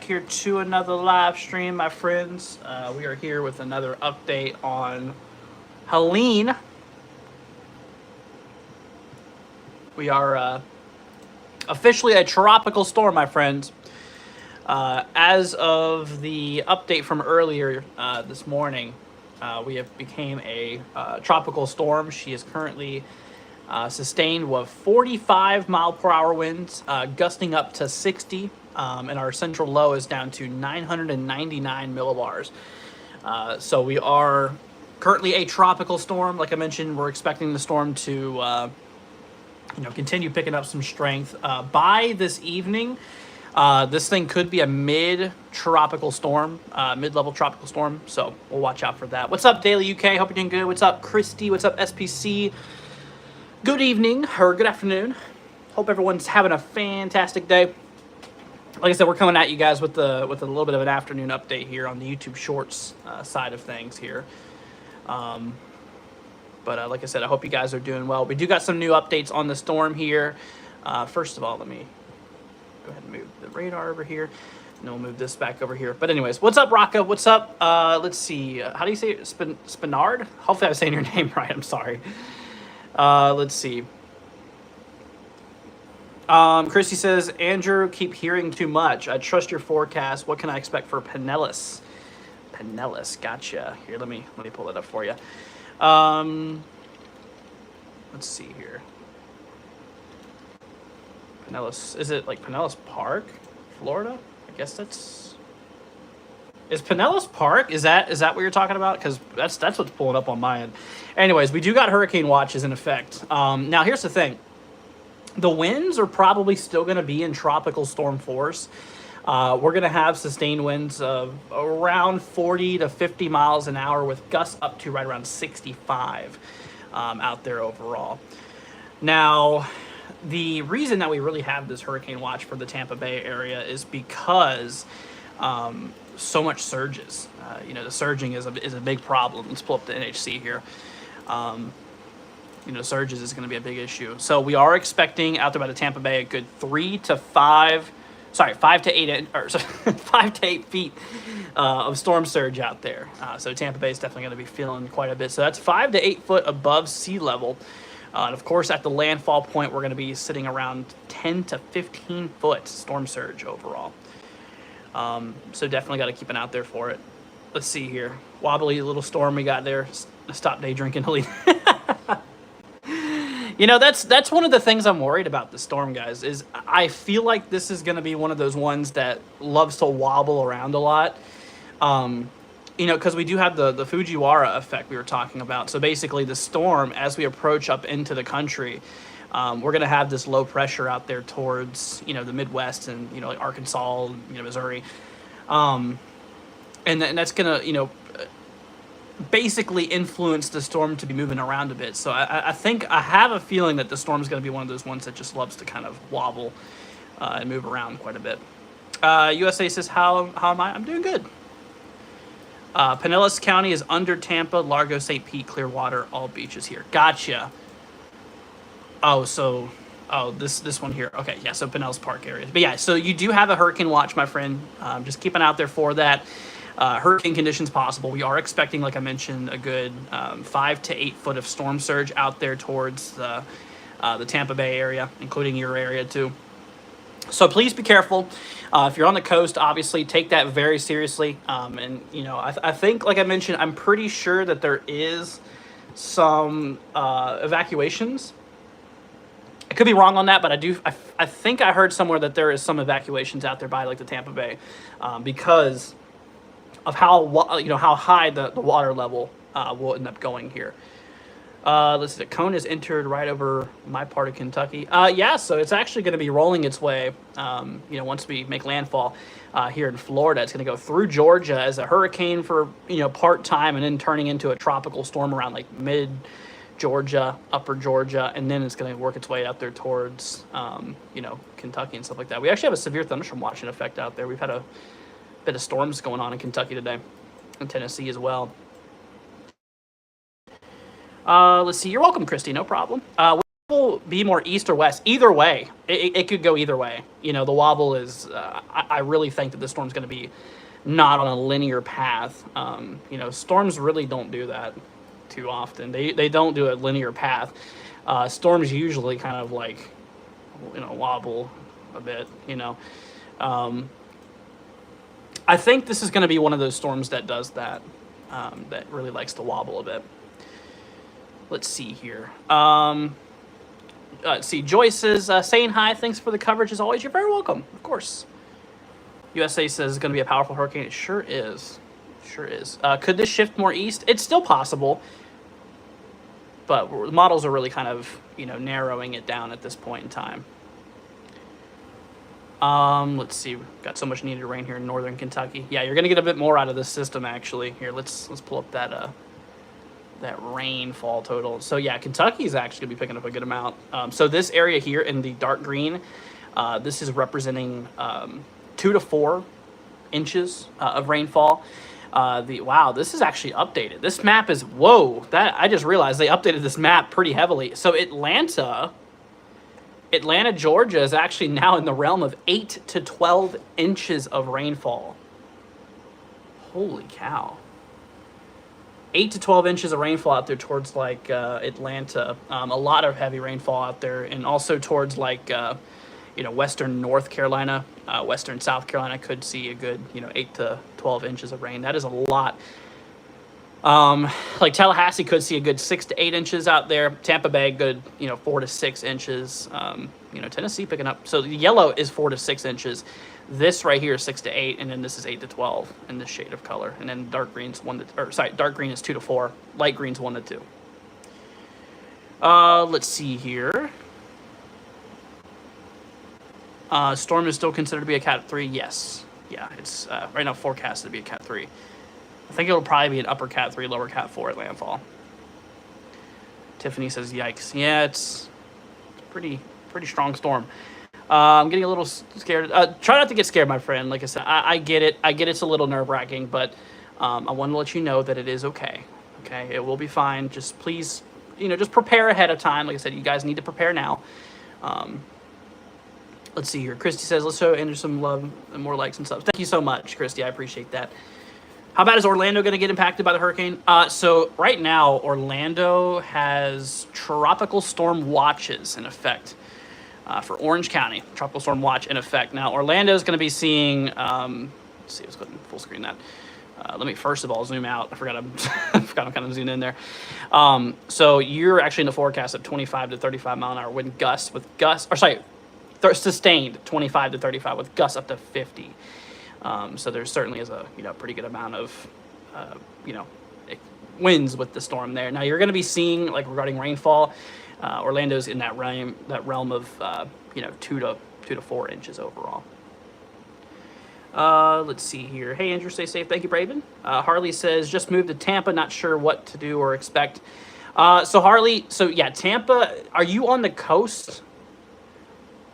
back here to another live stream, my friends. We are here with another update on Helene. We are officially a tropical storm, my friends. As of the update from earlier this morning, we have became a tropical storm. She is currently sustained with 45 mile per hour winds, gusting up to 60, and our central low is down to 999 millibars. So we are currently a tropical storm. Like I mentioned, we're expecting the storm to continue picking up some strength. By this evening, this thing could be a mid-tropical storm, mid-level tropical storm, so we'll watch out for that. What's up, Daily UK? Hope you're doing good. What's up, Christy? What's up, SPC? Good evening, or good afternoon. Hope everyone's having a fantastic day. Like I said, we're coming at you guys with a little bit of an afternoon update here on the YouTube Shorts side of things here. But like I said, I hope you guys are doing well. We do got some new updates on the storm here. First of all, let me go ahead and move the radar over here. And then we'll move this back over here. But anyways, what's up, Raka? What's up? Let's see. How do you say it? Spinard? Hopefully I'm saying your name right. I'm sorry. Let's see. Christy says, Andrew, keep hearing too much. I trust your forecast. What can I expect for Pinellas? Pinellas, gotcha. Here, let me pull it up for you. Let's see here. Pinellas, is it like Pinellas Park, Florida? I guess that's. Is Pinellas Park? Is that what you're talking about? Because that's what's pulling up on my end. Anyways, we do got hurricane watches in effect. Now here's the thing. The winds are probably still going to be in tropical storm force. We're going to have sustained winds of around 40 to 50 miles an hour with gusts up to right around 65 out there overall. Now, the reason that we really have this hurricane watch for the Tampa Bay area is because so much surges. The surging is a big problem. Let's pull up the NHC here. Surges is going to be a big issue. So we are expecting out there by the Tampa Bay a good 5 to 8 feet of storm surge out there. So Tampa Bay is definitely going to be feeling quite a bit. So that's 5 to 8 foot above sea level. And of course, at the landfall point, we're going to be sitting around 10 to 15 foot storm surge overall. So definitely got to keep an eye out there for it. Let's see here. Wobbly little storm we got there. Stop day drinking, Helene. That's one of the things I'm worried about the storm, guys, is I feel like this is going to be one of those ones that loves to wobble around a lot. Because we do have the Fujiwara effect we were talking about. So basically the storm, as we approach up into the country, we're going to have this low pressure out there towards, the Midwest and, like Arkansas, Missouri. And that's going to, basically influence the storm to be moving around a bit. So I have a feeling that the storm is going to be one of those ones that just loves to kind of wobble and move around quite a bit. USA says, how am I? I'm doing good. Pinellas County is under Tampa, Largo, St. Pete, Clearwater, all beaches here. Gotcha. This one here. Okay, yeah, so Pinellas Park area. But yeah, so you do have a hurricane watch, my friend. Just keep an eye out there for that. Hurricane conditions possible. We are expecting, like I mentioned, a good 5 to 8 foot of storm surge out there towards the Tampa Bay area, including your area too. So please be careful. If you're on the coast, obviously take that very seriously. I think, like I mentioned, I'm pretty sure that there is some evacuations. I could be wrong on that, but I think I heard somewhere that there is some evacuations out there by like the Tampa Bay because of how high the water level will end up going here. Let's see, the cone is entered right over my part of Kentucky. So it's actually going to be rolling its way, once we make landfall here in Florida. It's going to go through Georgia as a hurricane for, part-time and then turning into a tropical storm around like mid-Georgia, upper Georgia, and then it's going to work its way out there towards, Kentucky and stuff like that. We actually have a severe thunderstorm watch in effect out there. We've had a bit of storms going on in Kentucky today, and Tennessee as well. Let's see. You're welcome, Christy. No problem. be more east or west. Either way, it could go either way. You know, the wobble is. I really think that the storm's going to be not on a linear path. You know, storms really don't do that too often. They don't do a linear path. Storms usually kind of like, you know, wobble a bit. You know, I think this is going to be one of those storms that does that. That really likes to wobble a bit. Let's see here. Let's see. Joyce is saying hi. Thanks for the coverage as always. You're very welcome. Of course. USA says it's going to be a powerful hurricane. It sure is. Sure is. Could this shift more east? It's still possible. But the models are really kind of, you know, narrowing it down at this point in time. Let's see. We've got so much needed rain here in northern Kentucky. Yeah, you're going to get a bit more out of this system, actually. Here, let's pull up that rainfall total. So yeah, Kentucky is actually gonna be picking up a good amount. So this area here in the dark green, this is representing 2 to 4 inches of rainfall. Wow, this is actually updated. This map is, whoa, that I just realized they updated this map pretty heavily. So Atlanta, Georgia is actually now in the realm of 8 to 12 inches of rainfall. Holy cow. 8 to 12 inches of rainfall out there towards like Atlanta. A lot of heavy rainfall out there, and also towards like you know, western North Carolina, western South Carolina could see a good, you know, 8 to 12 inches of rain. That is a lot. Like Tallahassee could see a good 6 to 8 inches out there. Tampa Bay, good, you know, 4 to 6 inches. You know, Tennessee picking up. So the yellow is 4 to 6 inches. This right here is 6 to 8, and then this is 8 to 12 in this shade of color. And then dark green's dark green is 2 to 4. Light green's 1 to 2. Let's see here. Storm is still considered to be a Cat 3. Yes. Yeah, it's right now forecasted to be a Cat 3. I think it'll probably be an upper Cat 3, lower Cat 4 at landfall. Tiffany says, yikes. Yeah, it's pretty strong storm. I'm getting a little scared. Try not to get scared, my friend. Like I said, I get it. I get it's a little nerve-wracking, but I want to let you know that it is okay. Okay, it will be fine. Just please, you know, just prepare ahead of time. Like I said, you guys need to prepare now. Let's see here. Christy says, let's show Andrew some love and more likes and stuff. Thank you so much, Christy. I appreciate that. How bad is Orlando going to get impacted by the hurricane? So right now, Orlando has tropical storm watches in effect. For Orange County, tropical storm watch in effect. Now, Orlando is going to be seeing, let's see, let's go ahead and full screen that. Let me first of all zoom out. I forgot I'm kind of zoomed in there. So you're actually in the forecast of 25 to 35 mile an hour wind gusts sustained 25 to 35 with gusts up to 50. So there certainly is a, you know, pretty good amount of, you know, winds with the storm there. Now you're going to be seeing, like, regarding rainfall, Orlando's in that realm of you know, 2 to 4 inches overall. Let's see here. Hey Andrew, stay safe. Thank you, Braven. Harley says just moved to Tampa, not sure what to do or expect. So Harley, so yeah, Tampa. Are you on the coast?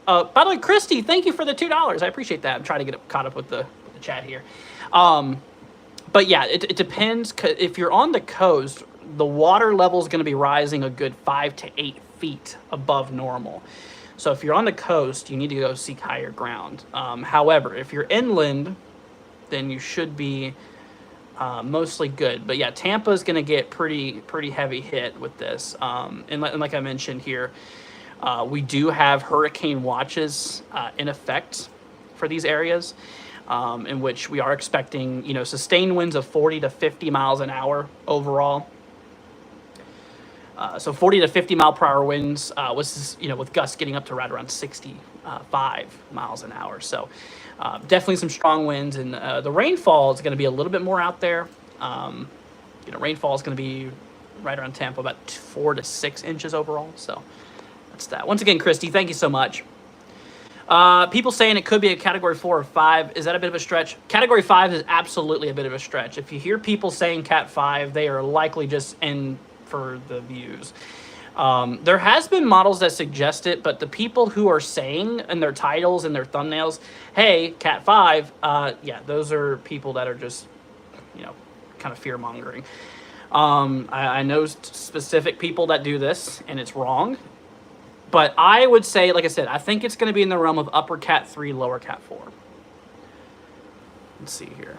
By the way, Christy, thank you for the $2. I appreciate that. I'm trying to get caught up with the chat here. But yeah, it depends. If you're on the coast, the water level is going to be rising a good 5 to 8 feet above normal. So if you're on the coast, you need to go seek higher ground. However, if you're inland, then you should be mostly good. But yeah, Tampa is going to get pretty heavy hit with this. And like I mentioned here, we do have hurricane watches in effect for these areas, in which we are expecting, you know, sustained winds of 40 to 50 miles an hour overall. So 40 to 50 mile per hour winds, you know, with gusts getting up to right around 65 miles an hour. So definitely some strong winds, and the rainfall is going to be a little bit more out there. You know, rainfall is going to be right around Tampa, about 4 to 6 inches overall. So that's that. Once again, Christy, thank you so much. People saying it could be a Category 4 or 5. Is that a bit of a stretch? Category 5 is absolutely a bit of a stretch. If you hear people saying Cat 5, they are likely just in for the views. There has been models that suggest it, but the people who are saying in their titles and their thumbnails, hey, Cat 5, yeah, those are people that are just, you know, kind of fear-mongering. I know specific people that do this, and it's wrong. But I would say, like I said, I think it's going to be in the realm of upper Cat 3, lower Cat 4. Let's see here.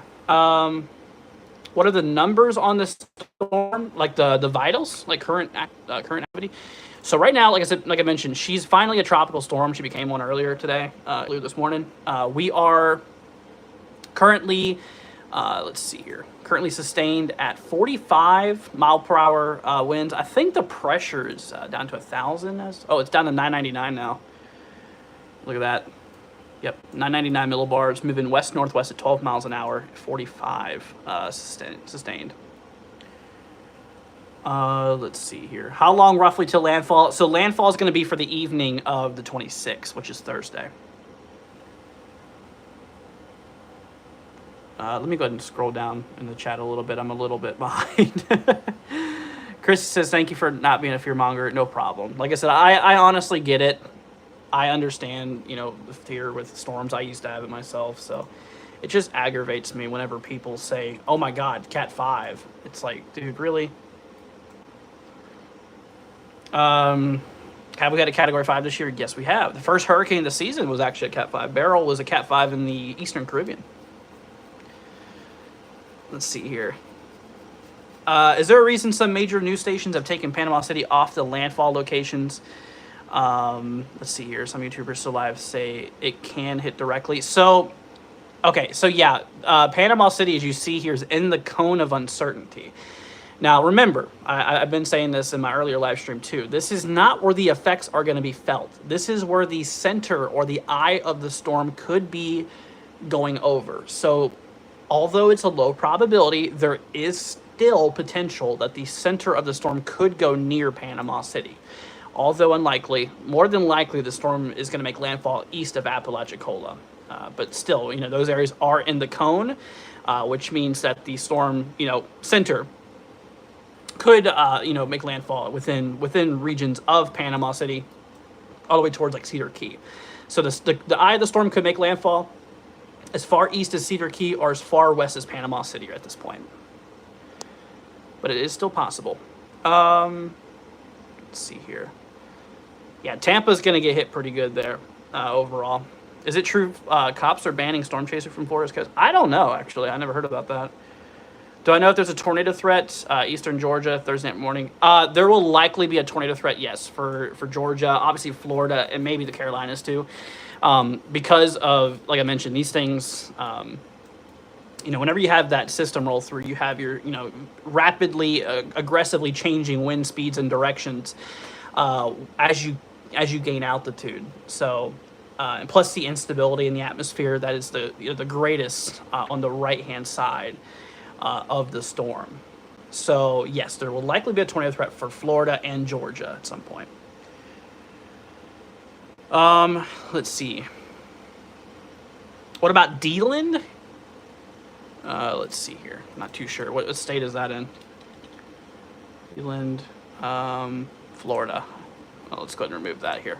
What are the numbers on the storm? Like the vitals, like current activity. So right now, like I said, like I mentioned, she's finally a tropical storm. She became one earlier today, earlier this morning. We are currently, let's see here, currently sustained at 45 mile per hour winds. I think the pressure is down to 1,000. Oh, it's down to 999 now. Look at that. Yep, 999 millibars, moving west-northwest at 12 miles an hour, 45 sustained. Let's see here. How long roughly till landfall? So landfall is going to be for the evening of the 26th, which is Thursday. Let me go ahead and scroll down in the chat a little bit. I'm a little bit behind. Chris says, thank you for not being a fearmonger. No problem. Like I said, I honestly get it. I understand, you know, the fear with storms. I used to have it myself. So it just aggravates me whenever people say, oh my God, Cat 5. It's like, dude, really? Have we had a Category 5 this year? Yes, we have. The first hurricane of the season was actually a Cat 5. Beryl was a Cat 5 in the Eastern Caribbean. Let's see here. Is there a reason some major news stations have taken Panama City off the landfall locations? Let's see here. Some YouTubers still live say it can hit directly. So, okay. So yeah, Panama City, as you see here, is in the cone of uncertainty. Now, remember, I've been saying this in my earlier live stream too. This is not where the effects are going to be felt. This is where the center or the eye of the storm could be going over. So although it's a low probability, there is still potential that the center of the storm could go near Panama City. Although unlikely, more than likely the storm is going to make landfall east of Apalachicola. But still, you know, those areas are in the cone, which means that the storm, you know, center could, you know, make landfall within regions of Panama City, all the way towards like Cedar Key. So the eye of the storm could make landfall as far east as Cedar Key or as far west as Panama City at this point. But it is still possible. Let's see here. Yeah, Tampa's going to get hit pretty good there overall. Is it true cops are banning Storm Chaser from Florida's coast? I don't know, actually. I never heard about that. Do I know if there's a tornado threat eastern Georgia Thursday morning? There will likely be a tornado threat, yes, for Georgia, obviously Florida, and maybe the Carolinas too. Because of, like I mentioned, these things, you know, whenever you have that system roll through, you have your, you know, rapidly, aggressively changing wind speeds and directions as you gain altitude. So, and plus the instability in the atmosphere, that is the greatest on the right-hand side of the storm. So, yes, there will likely be a tornado threat for Florida and Georgia at some point. Let's see. What about Deland? Let's see here. Not too sure. What state is that in? Deland, Florida. Well, let's go ahead and remove that here.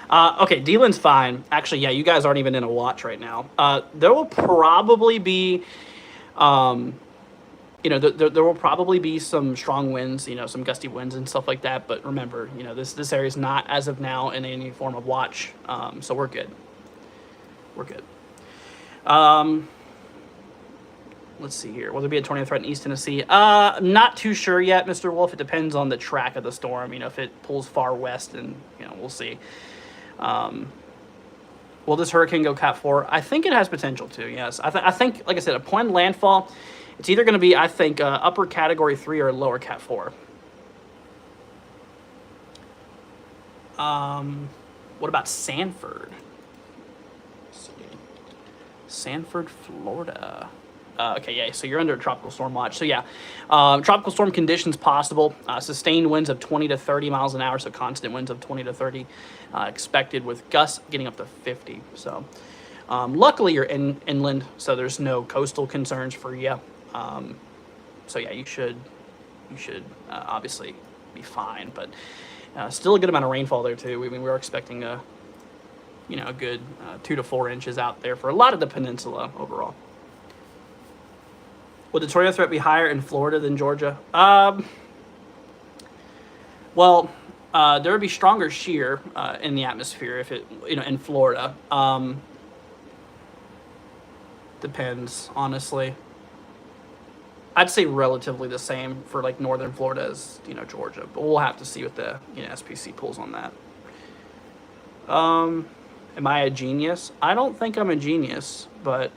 Okay, Deland's fine. Actually, yeah, you guys aren't even in a watch right now. There will probably be, you know, there will probably be some strong winds, you know, some gusty winds and stuff like that. But remember, you know, this area is not as of now in any form of watch, so we're good. We're good. Let's see here. Will there be a tornado threat in East Tennessee? Not too sure yet, Mr. Wolf. It depends on the track of the storm. You know, if it pulls far west, and you know, we'll see. Will this hurricane go Cat 4? I think it has potential to. Yes, I think, like I said, upon landfall, it's either going to be, I think, upper Category 3 or lower Cat 4. What about Sanford? Let's see. Sanford, Florida. Okay, yeah, so you're under a tropical storm watch. So, yeah, tropical storm conditions possible. Sustained winds of 20 to 30 miles an hour, so constant winds of 20 to 30 expected, with gusts getting up to 50. So, luckily, you're inland, so there's no coastal concerns for you. So, yeah, you should obviously be fine. But still a good amount of rainfall there, too. I mean, we were expecting a good 2 to 4 inches out there for a lot of the peninsula overall. Would the tornado threat be higher in Florida than Georgia? Well, There would be stronger shear in the atmosphere if it, in Florida. Depends, honestly. I'd say relatively the same for like northern Florida as Georgia, but we'll have to see what the SPC pulls on that. Am I a genius? I don't think I'm a genius, but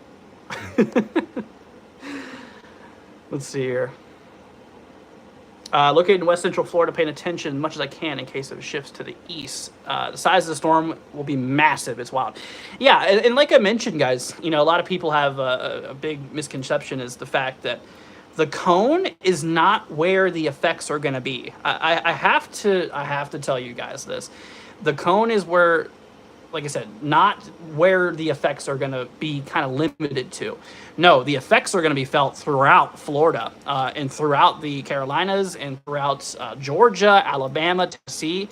let's see here. Located in West Central Florida, paying attention as much as I can in case it shifts to the east. The size of the storm will be massive. It's wild. Yeah, and like I mentioned, guys, a lot of people have a big misconception is the fact that the cone is not where the effects are going to be. I have to tell you guys this. The cone is where, like I said, not where the effects are going to be kind of limited to. No, the effects are going to be felt throughout Florida and throughout the Carolinas and throughout Georgia, Alabama, Tennessee.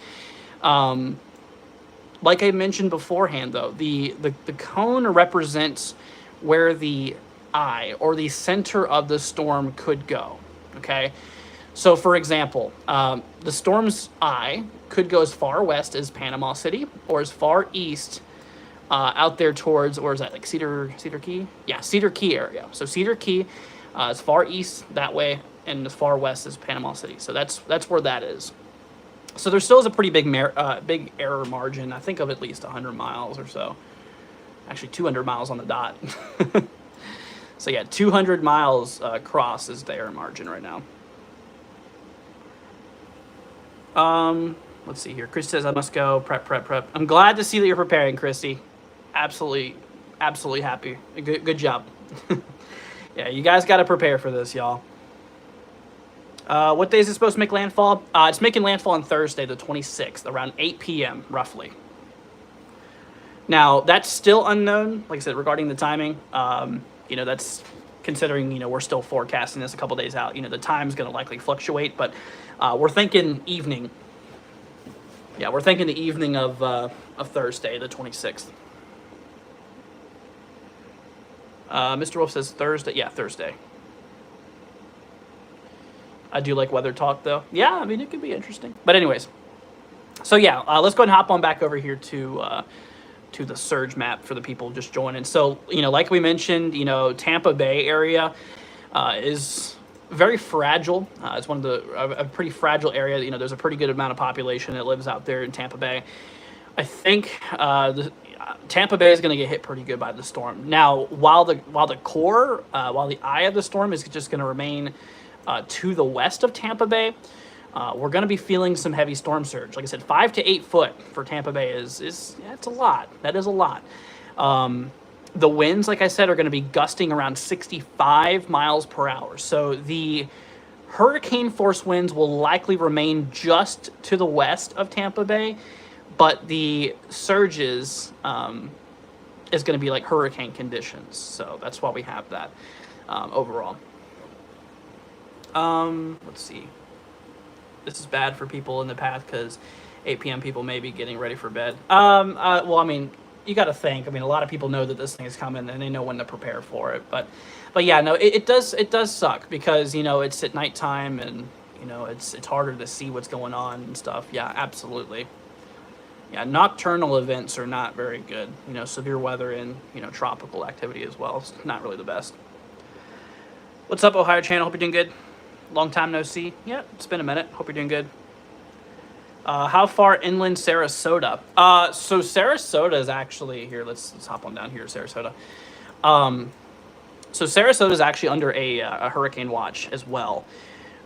Like I mentioned beforehand, though, the cone represents where the eye or the center of the storm could go. Okay, so for example, the storm's eye could go as far west as Panama City or as far east out there towards, or is that like Cedar Key? Yeah, Cedar Key area. So Cedar Key, as far east that way, and as far west as Panama City. So that's where that is. So there still is a pretty big big error margin. I think of at least 100 miles or so. Actually, 200 miles on the dot. So yeah, 200 miles across is the error margin right now. Let's see here. Christy says I must go. Prep. I'm glad to see that you're preparing, Christy. Absolutely happy. Good job. Yeah, you guys got to prepare for this, y'all. What day is it supposed to make landfall? It's making landfall on Thursday, the 26th, around 8 p.m. roughly. Now that's still unknown. Like I said, regarding the timing. That's considering, we're still forecasting this a couple days out. The time's going to likely fluctuate, but we're thinking evening. Yeah, we're thinking the evening of Thursday, the 26th. Mr. Wolf says Thursday. Yeah, Thursday. I do like weather talk, though. Yeah, I mean, it could be interesting. But anyways, so yeah, let's go ahead and hop on back over here to the surge map for the people just joining. So, like we mentioned, Tampa Bay area is very fragile. It's one of a pretty fragile area. There's a pretty good amount of population that lives out there in Tampa Bay. I think Tampa Bay is going to get hit pretty good by the storm. Now, while the eye of the storm is just going to remain to the west of Tampa Bay, we're going to be feeling some heavy storm surge. Like I said, 5 to 8 foot for Tampa Bay is it's a lot. That is a lot. The winds, like I said, are going to be gusting around 65 miles per hour. So the hurricane force winds will likely remain just to the west of Tampa Bay, but the surges is going to be like hurricane conditions. So that's why we have that overall. Let's see. This is bad for people in the path because 8 p.m. people may be getting ready for bed. Well, I mean, you got to think. I mean, a lot of people know that this thing is coming and they know when to prepare for it. But yeah, no, it does suck because it's at nighttime and it's harder to see what's going on and stuff. Yeah, absolutely. Yeah, nocturnal events are not very good. Severe weather and tropical activity as well. It's not really the best. What's up, Ohio channel? Hope you're doing good. Long time no see. Yeah, it's been a minute. Hope you're doing good. How far inland Sarasota? So Sarasota is actually here. Let's hop on down here, Sarasota. So Sarasota is actually under a hurricane watch as well.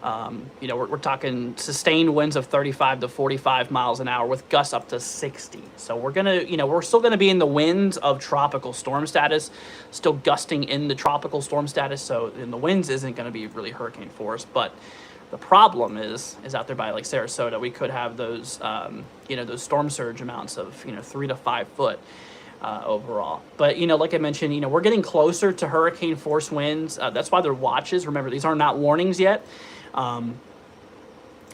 We're talking sustained winds of 35 to 45 miles an hour with gusts up to 60. So we're still gonna be in the winds of tropical storm status, still gusting in the tropical storm status. So in the winds isn't gonna be really hurricane force, but the problem is out there by like Sarasota, we could have those, those storm surge amounts of 3 to 5 foot. Overall. But, like I mentioned, we're getting closer to hurricane force winds. That's why they're watches. Remember, these are not warnings yet.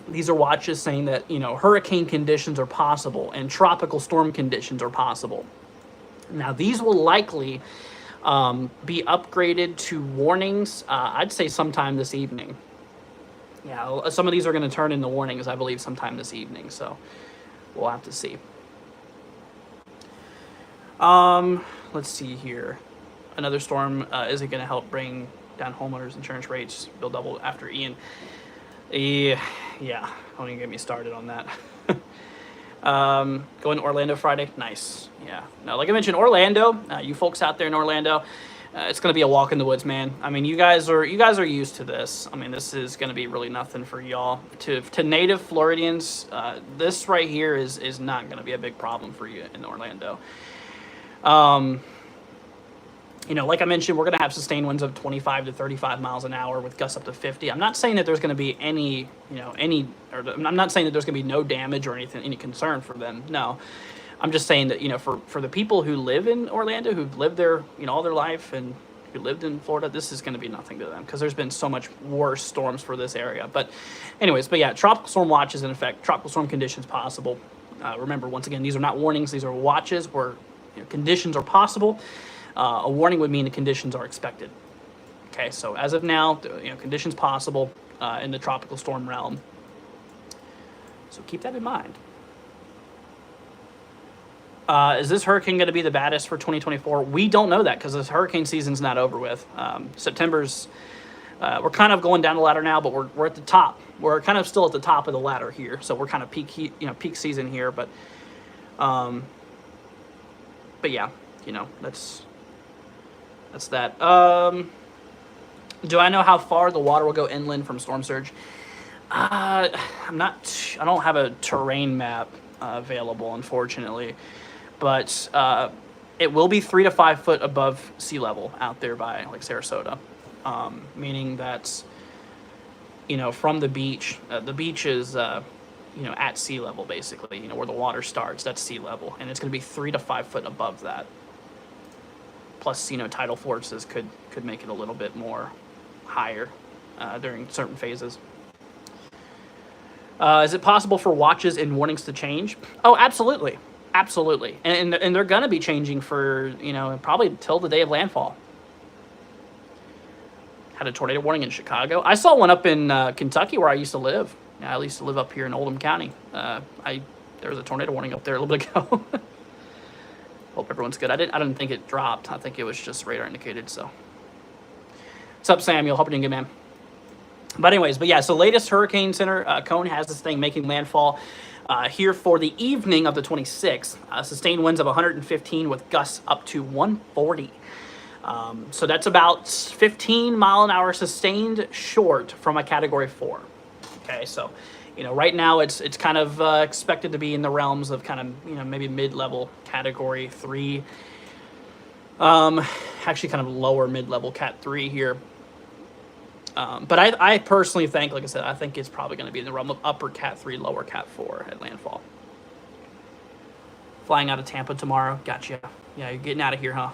These are watches saying that, hurricane conditions are possible and tropical storm conditions are possible. Now, these will likely be upgraded to warnings, I'd say sometime this evening. Yeah, some of these are going to turn into warnings, I believe, sometime this evening. So we'll have to see. Let's see here. Another storm isn't going to help bring down homeowners insurance rates. They'll double after Ian. Yeah, don't even get me started on that. Going to Orlando Friday. Nice. Yeah. No, like I mentioned, Orlando. You folks out there in Orlando, it's going to be a walk in the woods, man. I mean, you guys are used to this. I mean, this is going to be really nothing for y'all. To native Floridians, this right here is not going to be a big problem for you in Orlando. You know, like I mentioned, we're going to have sustained winds of 25 to 35 miles an hour with gusts up to 50. I'm not saying that there's going to be I'm not saying that there's going to be no damage or any concern for them. No, I'm just saying that, you know, for the people who live in Orlando, who've lived there, you know, all their life and who lived in Florida, this is going to be nothing to them because there's been so much worse storms for this area. But anyways, yeah, tropical storm watch is in effect. Tropical storm conditions possible. Remember, once again, these are not warnings. These are watches where, you know, conditions are possible. A warning would mean the conditions are expected. Okay, so as of now, you know, conditions possible in the tropical storm realm. So keep that in mind. Is this hurricane going to be the baddest for 2024? We don't know that because this hurricane season's not over with. September's, we're kind of going down the ladder now, but we're at the top. We're kind of still at the top of the ladder here, so we're kind of peak season here. But yeah, you know, that's that. Do I know how far the water will go inland from storm surge? I don't have a terrain map available, unfortunately, but it will be 3 to 5 foot above sea level out there by like Sarasota, meaning that, you know, from the beach is you know, at sea level basically, you know, where the water starts, that's sea level, and it's going to be 3 to 5 foot above that. Plus, you know, tidal forces could make it a little bit more higher during certain phases. Is it possible for watches and warnings to change? Oh, absolutely. Absolutely. And they're going to be changing for, you know, probably until the day of landfall. Had a tornado warning in Chicago. I saw one up in Kentucky where I used to live. Yeah, I used to live up here in Oldham County. There was a tornado warning up there a little bit ago. Hope everyone's good. I didn't think it dropped. I think it was just radar indicated. So, what's up, Samuel? Hope you're doing good, man. But anyways, yeah. So latest Hurricane Center cone has this thing making landfall here for the evening of the 26th. Sustained winds of 115 with gusts up to 140. So that's about 15 mile an hour sustained short from a Category 4. Okay, so, you know, right now it's kind of expected to be in the realms of kind of, you know, maybe mid-level Category 3. Actually kind of lower mid-level Cat 3 here. But I personally think, like I said, I think it's probably going to be in the realm of upper Cat 3, lower Cat 4 at landfall. Flying out of Tampa tomorrow. Gotcha. Yeah, you're getting out of here, huh?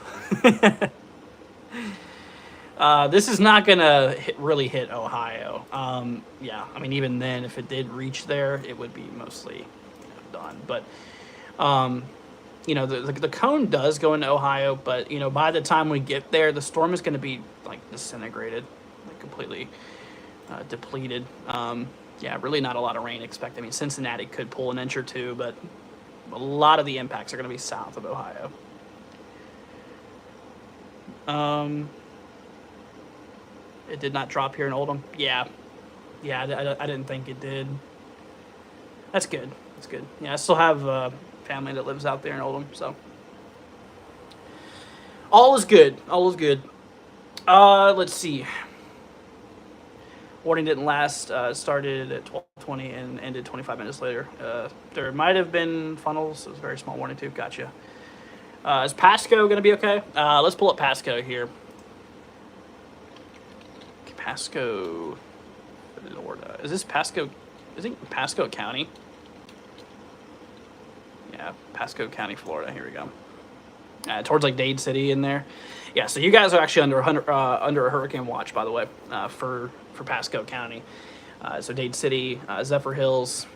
This is not going to really hit Ohio. Yeah, I mean, even then, if it did reach there, it would be mostly, you know, done. But, you know, the cone does go into Ohio, but, you know, by the time we get there, the storm is going to be, like, disintegrated, like, completely depleted. Yeah, really not a lot of rain expected. I mean, Cincinnati could pull an inch or two, but a lot of the impacts are going to be south of Ohio. It did not drop here in Oldham. Yeah, I didn't think it did. That's good. That's good. Yeah, I still have family that lives out there in Oldham, so all is good. All is good. Let's see. Warning didn't last. Started at 12:20 and ended 25 minutes later. There might have been funnels. It was a very small warning too. Gotcha. Is Pasco going to be okay? Let's pull up Pasco here. Pasco, Florida. Is this Pasco? Is it Pasco County? Yeah, Pasco County, Florida. Here we go. Towards like Dade City in there. Yeah, so you guys are actually under a hurricane watch, by the way, for Pasco County. So Dade City, Zephyr Hills,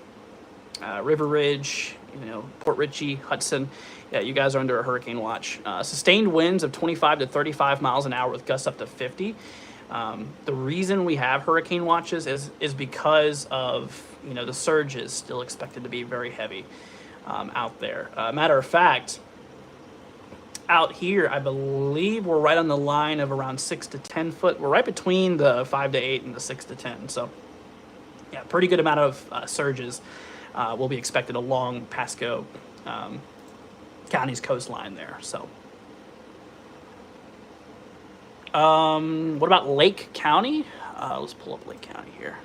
River Ridge, you know, Port Richey, Hudson. Yeah, you guys are under a hurricane watch. Sustained winds of 25 to 35 miles an hour with gusts up to 50. The reason we have hurricane watches is because of, you know, the surge is still expected to be very heavy out there. Matter of fact, out here, I believe we're right on the line of around 6 to 10 foot. We're right between the 5 to 8 and the 6 to 10. So, yeah, pretty good amount of surges will be expected along Pasco County's coastline there. So, what about Lake County? Let's pull up Lake County here.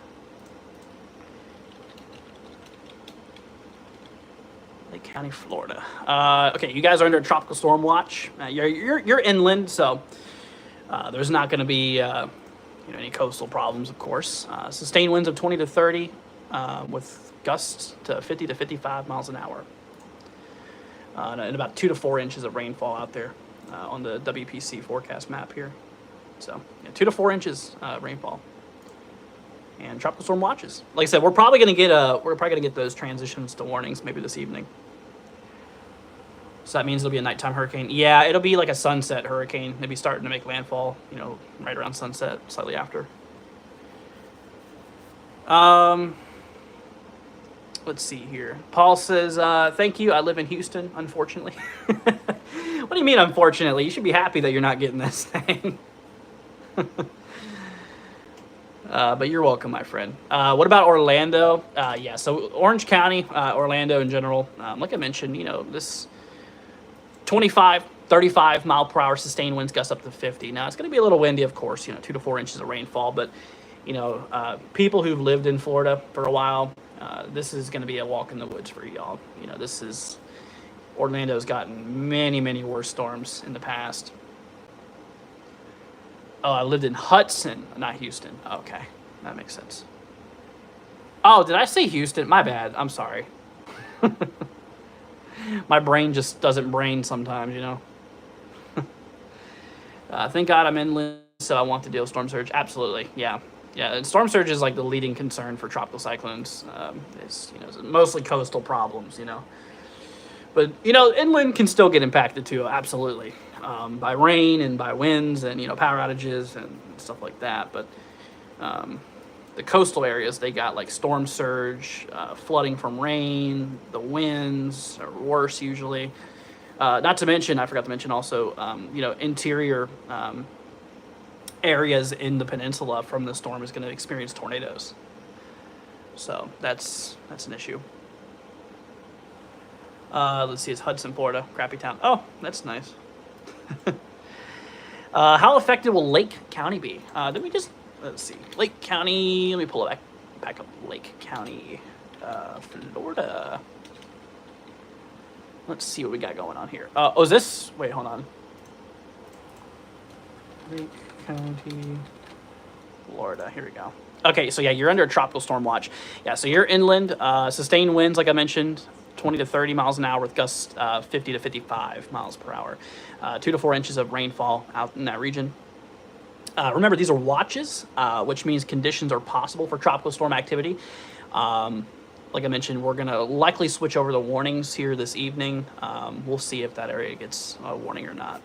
Lake County, Florida. Okay, you guys are under a tropical storm watch. You're inland, so there's not going to be any coastal problems, of course. Sustained winds of 20 to 30 with gusts to 50 to 55 miles an hour. And about 2 to 4 inches of rainfall out there on the WPC forecast map here. So, yeah, 2 to 4 inches rainfall. And tropical storm watches. Like I said, we're probably gonna get those transitions to warnings maybe this evening. So that means it'll be a nighttime hurricane. Yeah, it'll be like a sunset hurricane. It'll be starting to make landfall, you know, right around sunset, slightly after. Let's see here. Paul says, thank you. I live in Houston, unfortunately. What do you mean, unfortunately? You should be happy that you're not getting this thing. But you're welcome, my friend. What about Orlando? Yeah, so Orange County, Orlando in general, like I mentioned, you know, this 25, 35 mile per hour sustained winds gust up to 50. Now, it's going to be a little windy, of course, you know, 2 to 4 inches of rainfall. But, you know, people who've lived in Florida for a while, this is going to be a walk in the woods for y'all. You know, Orlando's gotten many, many worse storms in the past. Oh, I lived in Hudson, not Houston. Okay, that makes sense. Oh, did I say Houston? My bad. I'm sorry. My brain just doesn't brain sometimes, you know. Thank God I'm inland, so I want to deal with storm surge. Absolutely, yeah. Yeah, and storm surge is like the leading concern for tropical cyclones. It's mostly coastal problems, you know. But, you know, inland can still get impacted too, absolutely. By rain and by winds and, you know, power outages and stuff like that. But the coastal areas, they got like storm surge, flooding from rain, the winds are worse usually. Not to mention, I forgot to mention also, interior areas in the peninsula from the storm is going to experience tornadoes. So that's an issue. Let's see, it's Hudson, Florida, crappy town. Oh, that's nice. How affected will Lake County be? Let's see, Lake County, let me pull it back up, Lake County, Florida. Let's see what we got going on here. Is this, wait, hold on. Lake County, Florida, here we go. Okay, so yeah, you're under a tropical storm watch. Yeah, so you're inland, sustained winds, like I mentioned, 20 to 30 miles an hour with gusts 50 to 55 miles per hour. 2 to 4 inches of rainfall out in that region. Remember, these are watches, which means conditions are possible for tropical storm activity. Like I mentioned, we're going to likely switch over to warnings here this evening. We'll see if that area gets a warning or not.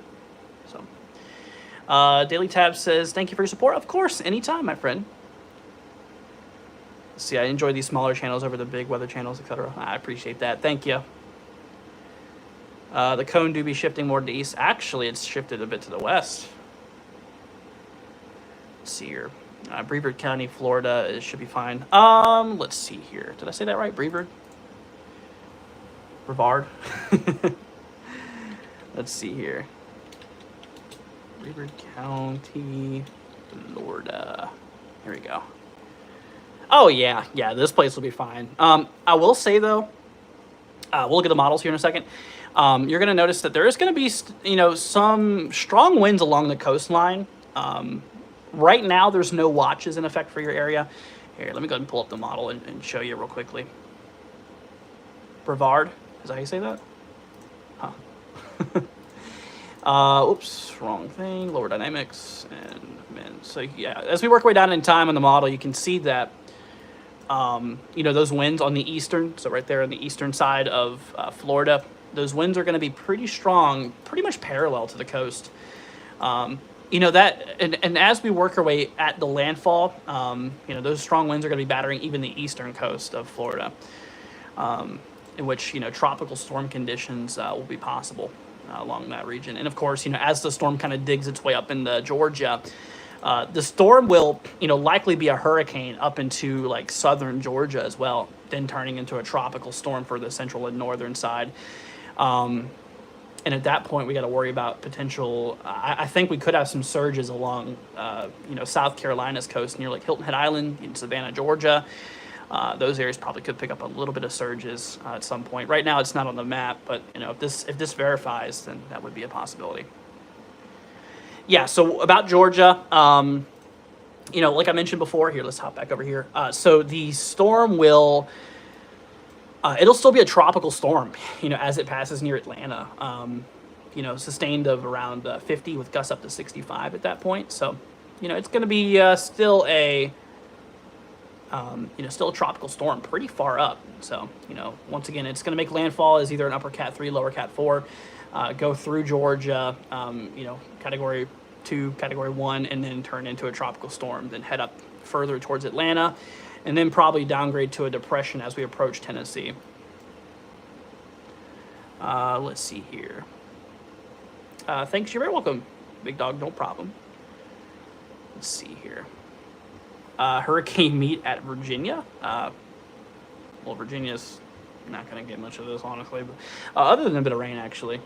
So, Daily Tab says, thank you for your support. Of course, anytime, my friend. See, I enjoy these smaller channels over the big weather channels, etc. I appreciate that. Thank you. The cone do be shifting more to the east. Actually, it's shifted a bit to the west. Let's see here. Brevard County, Florida, it should be fine. Let's see here. Did I say that right? Brevard? Brevard? Let's see here. Brevard County, Florida. Here we go. Oh, yeah, this place will be fine. I will say, though, we'll look at the models here in a second. You're going to notice that there is going to be, some strong winds along the coastline. Right now, there's no watches in effect for your area. Here, let me go ahead and pull up the model and show you real quickly. Brevard, is that how you say that? Huh. Oops, wrong thing. Lower dynamics and so yeah. As we work way down in time on the model, you can see that those winds on the eastern, so right there on the eastern side of Florida, those winds are going to be pretty strong, pretty much parallel to the coast. that, and as we work our way at the landfall, those strong winds are going to be battering even the eastern coast of Florida, in which tropical storm conditions will be possible along that region. And of course, as the storm kind of digs its way up into Georgia, the storm will likely be a hurricane up into like southern Georgia as well, then turning into a tropical storm for the central and northern side. And at that point, we got to worry about potential. I think we could have some surges along, South Carolina's coast near like Hilton Head Island in Savannah, Georgia. Those areas probably could pick up a little bit of surges at some point. Right now, it's not on the map, but if this verifies, then that would be a possibility. Yeah. So about Georgia, like I mentioned before, here let's hop back over here. So the storm will. It'll still be a tropical storm, as it passes near Atlanta. Sustained of around 50 with gusts up to 65 at that point. So, it's going to be still a tropical storm pretty far up. So, once again, it's going to make landfall as either an upper Cat 3, lower Cat 4, go through Georgia, Category 2, Category 1, and then turn into a tropical storm, then head up further towards Atlanta, and then probably downgrade to a depression as we approach Tennessee. Let's see here. Thanks, you're very welcome, Big Dog, no problem. Let's see here. Hurricane meet at Virginia. Well, Virginia's not going to get much of this, honestly. But other than a bit of rain, actually.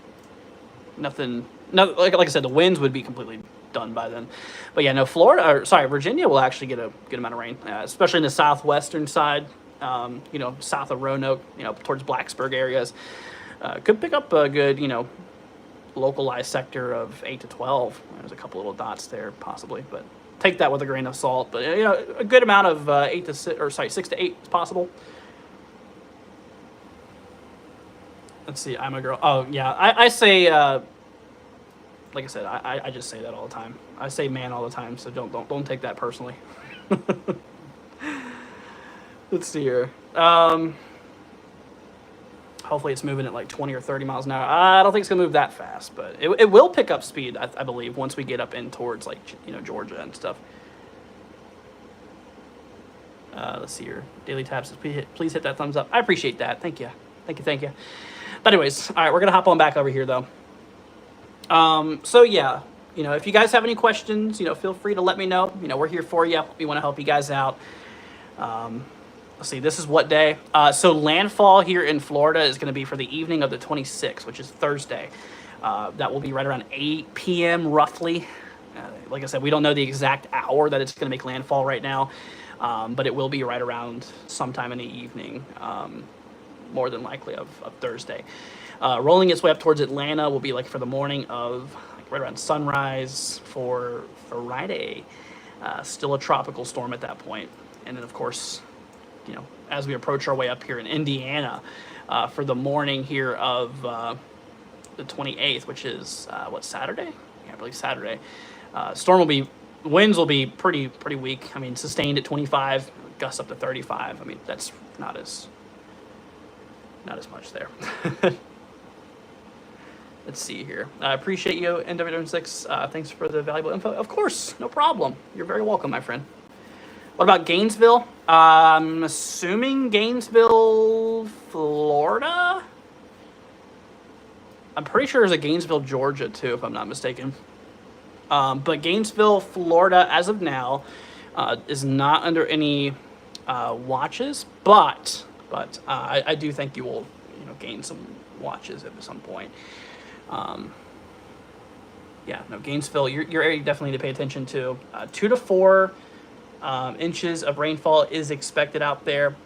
Nothing, like I said, the winds would be completely done by then. But yeah, no, Virginia will actually get a good amount of rain, especially in the southwestern side, south of Roanoke, towards Blacksburg areas. Could pick up a good, localized sector of 8 to 12. There's a couple little dots there, possibly, but take that with a grain of salt. But, a good amount of 6 to 8 is possible. Let's see, I'm a girl. Oh, yeah, I say, like I said, I just say that all the time. I say man all the time, so don't take that personally. Let's see here. Hopefully it's moving at like 20 or 30 miles an hour. I don't think it's going to move that fast, but it will pick up speed, I believe, once we get up in towards like, Georgia and stuff. Let's see here. Daily Tab says, please hit that thumbs up. I appreciate that. Thank you. Thank you. But anyways, all right, we're going to hop on back over here, though. So, yeah, if you guys have any questions, feel free to let me know. We're here for you. We want to help you guys out. Let's see, this is what day? So landfall here in Florida is going to be for the evening of the 26th, which is Thursday. That will be right around 8 p.m. roughly. Like I said, we don't know the exact hour that it's going to make landfall right now, but it will be right around sometime in the evening, more than likely of Thursday. Rolling its way up towards Atlanta will be like for the morning of right around sunrise for Friday. Still a tropical storm at that point. And then, of course, as we approach our way up here in Indiana for the morning here of the 28th, which is, Saturday? Yeah, I believe Saturday. Winds will be pretty weak. I mean, sustained at 25, gusts up to 35. I mean, that's not as much there. Let's see here. I appreciate you, NW6. Thanks for the valuable info. Of course, no problem. You're very welcome, my friend. What about Gainesville? I'm assuming Gainesville, Florida? I'm pretty sure there's a Gainesville, Georgia, too, if I'm not mistaken. But Gainesville, Florida, as of now, is not under any watches, but I do think you will, gain some watches at some point. Gainesville, your area definitely need to pay attention to. 2 to 4 inches of rainfall is expected out there.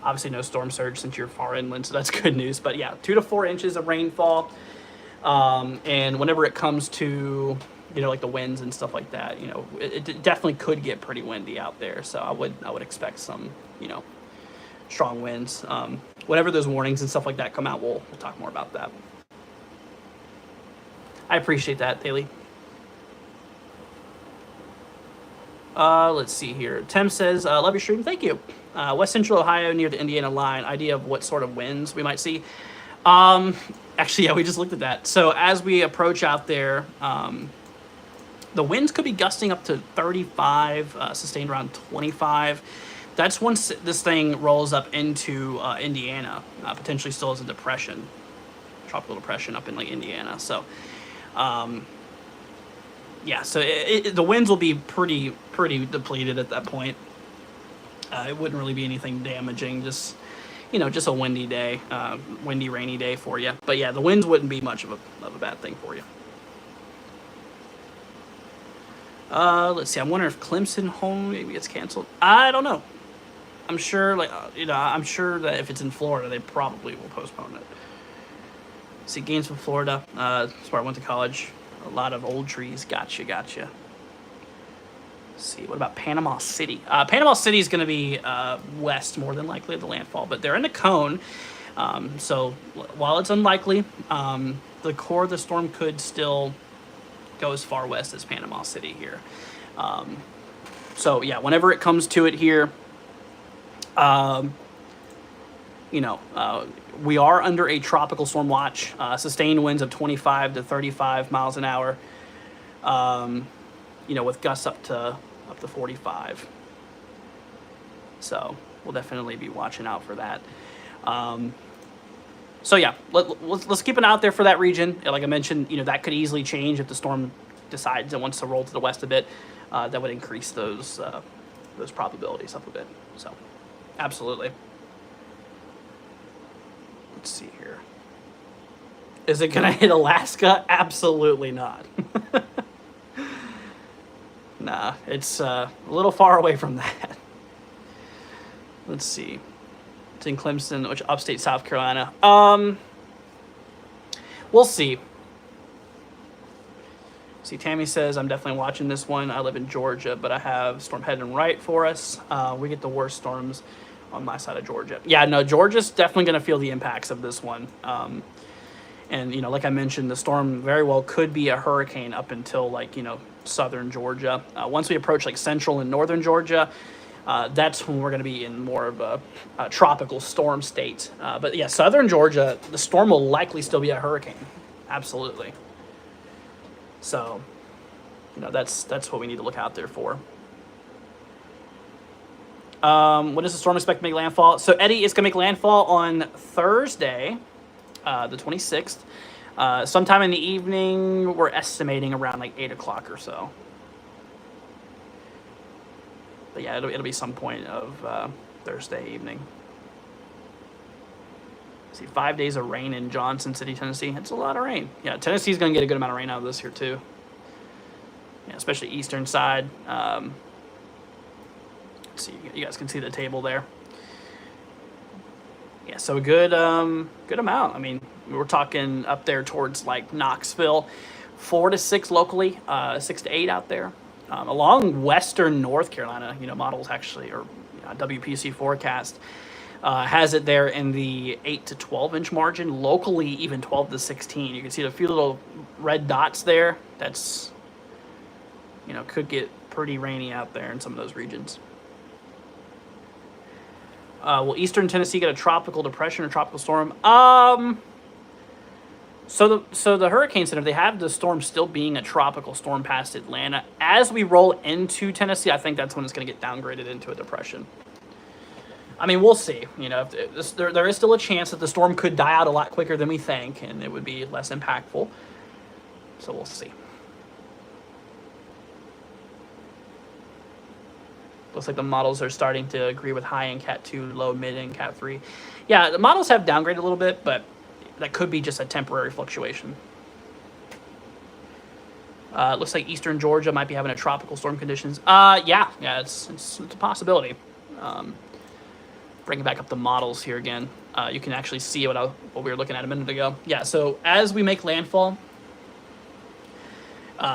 Obviously, no storm surge since you're far inland, so that's good news. But yeah, 2 to 4 inches of rainfall. And whenever it comes to, like the winds and stuff like that, it definitely could get pretty windy out there. So I would expect some, strong winds. Whenever those warnings and stuff like that come out, we'll talk more about that. I appreciate that, Daily. Let's see here. Tim says, love your stream. Thank you. West Central Ohio near the Indiana line. Idea of what sort of winds we might see. Actually, yeah, we just looked at that. So as we approach out there, The winds could be gusting up to 35, sustained around 25. That's once this thing rolls up into Indiana, potentially still as a depression, tropical depression up in like Indiana. So, yeah, so the winds will be pretty depleted at that point. It wouldn't really be anything damaging, just just a windy day, windy, rainy day for you. But yeah, the winds wouldn't be much of a bad thing for you. Let's see. I wonder if Clemson home maybe gets canceled. I don't know. I'm sure, I'm sure that if it's in Florida, they probably will postpone it. See, games from Florida. That's where I went to college. A lot of old trees. Gotcha. Let's see, what about Panama City? Panama City is going to be west more than likely of the landfall, but they're in the cone. So while it's unlikely, the core of the storm could still go as far west as Panama City here. So yeah, whenever it comes to it here, we are under a tropical storm watch, sustained winds of 25 to 35 miles an hour, with gusts up to 45. So we'll definitely be watching out for that. So yeah, let's keep an eye out there for that region. Like I mentioned, that could easily change if the storm decides it wants to roll to the west a bit. That would increase those probabilities up a bit. So absolutely. Let's see here. Is it going to hit Alaska? Absolutely not. Nah, it's a little far away from that. Let's see. It's in Clemson, which upstate South Carolina. We'll see. See, Tammy says, I'm definitely watching this one. I live in Georgia, but I have storm heading right for us. We get the worst storms on my side of Georgia. Yeah, no, Georgia's definitely going to feel the impacts of this one. And, like I mentioned, the storm very well could be a hurricane up until, southern Georgia. Once we approach, central and northern Georgia, that's when we're going to be in more of a tropical storm state. But, yeah, southern Georgia, the storm will likely still be a hurricane. Absolutely. So, that's what we need to look out there for. When does the storm expect to make landfall? So, Eddie, it's going to make landfall on Thursday, the 26th. Sometime in the evening, we're estimating around 8 o'clock or so. But yeah, it'll be some point of Thursday evening. See, 5 days of rain in Johnson City, Tennessee. It's a lot of rain. Yeah, Tennessee's going to get a good amount of rain out of this here too. Yeah, especially eastern side. Let's see, you guys can see the table there. Yeah, so a good amount. I mean, we're talking up there towards Knoxville, 4 to 6 locally, 6 to 8 out there. Along western North Carolina, models actually, or WPC forecast, has it there in the 8 to 12 inch margin, locally even 12 to 16. You can see a few little red dots there. That's, could get pretty rainy out there in some of those regions. Will eastern Tennessee get a tropical depression or tropical storm? So the hurricane center, they have the storm still being a tropical storm past Atlanta. As we roll into Tennessee, I think that's when it's going to get downgraded into a depression. I mean, we'll see. There is still a chance that the storm could die out a lot quicker than we think, and it would be less impactful. So we'll see. Looks like the models are starting to agree with high in Cat 2, low, mid in Cat 3. Yeah, the models have downgraded a little bit, but that could be just a temporary fluctuation. Looks like eastern Georgia might be having a tropical storm conditions. Yeah, it's a possibility. Bringing back up the models here again. You can actually see what we were looking at a minute ago. Yeah, so as we make landfall,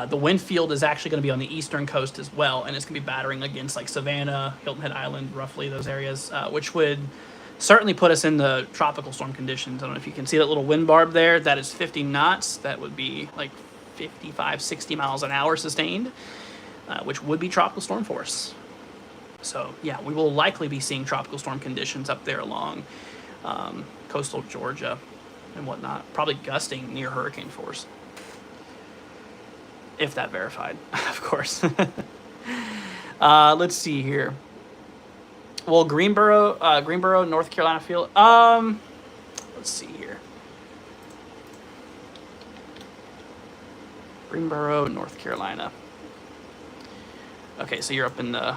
the wind field is actually going to be on the eastern coast as well, and it's going to be battering against Savannah, Hilton Head Island, roughly those areas, which would certainly put us in the tropical storm conditions. I don't know if you can see that little wind barb there. That is 50 knots. That would be 55, 60 miles an hour sustained, which would be tropical storm force. So, yeah, we will likely be seeing tropical storm conditions up there along coastal Georgia and whatnot, probably gusting near hurricane force. if that verified, of course. Let's see here. Well, Greenboro, North Carolina field. Let's see here. Greenboro, North Carolina. Okay, so you're up in the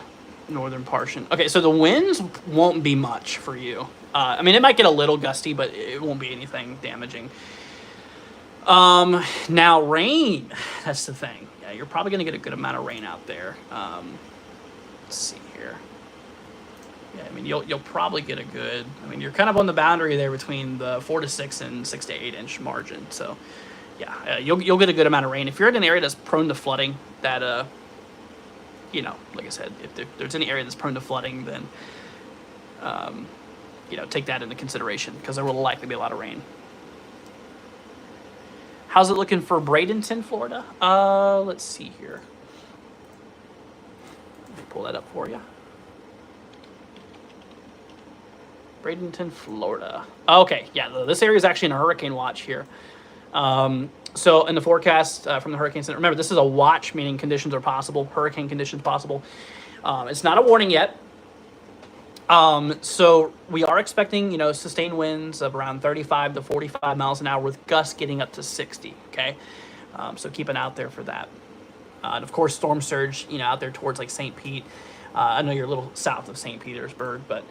northern portion. Okay, so the winds won't be much for you. I mean, it might get a little gusty, but it won't be anything damaging. Now rain, that's the thing. Yeah, you're probably gonna get a good amount of rain out there. Let's see here. Yeah, I mean, you'll probably get a good. I mean, you're kind of on the boundary there between the 4 to 6 and 6 to 8 inch margin. So, yeah, you'll get a good amount of rain. If you're in an area that's prone to flooding, that you know, like I said, if there's any area that's prone to flooding, then you know, take that into consideration because there will likely be a lot of rain. How's it looking for Bradenton, Florida? Let's see here. Let me pull that up for you. Bradenton, Florida. Okay, yeah, this area is actually in a hurricane watch here. So in the forecast from the Hurricane Center, remember, this is a watch, meaning conditions are possible, hurricane conditions possible. It's not a warning yet. So we are expecting, you know, sustained winds of around 35 to 45 miles an hour with gusts getting up to 60, okay? So keep an eye out there for that. And of course, storm surge, you know, out there towards like St. Pete. I know you're a little south of St. Petersburg, but,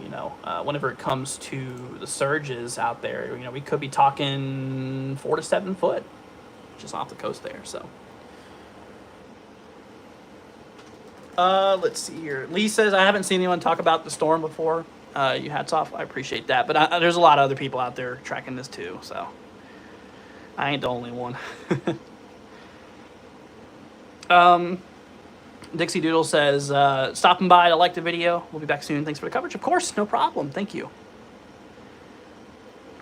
you know, whenever it comes to the surges out there, you know, we could be talking 4 to 7 foot just off the coast there, so. Let's see here. Lee says, I haven't seen anyone talk about the storm before. You hats off. I appreciate that. But there's a lot of other people out there tracking this too, so I ain't the only one. Dixie Doodle says, stopping by to like the video. We'll be back soon. Thanks for the coverage. Of course, no problem. Thank you.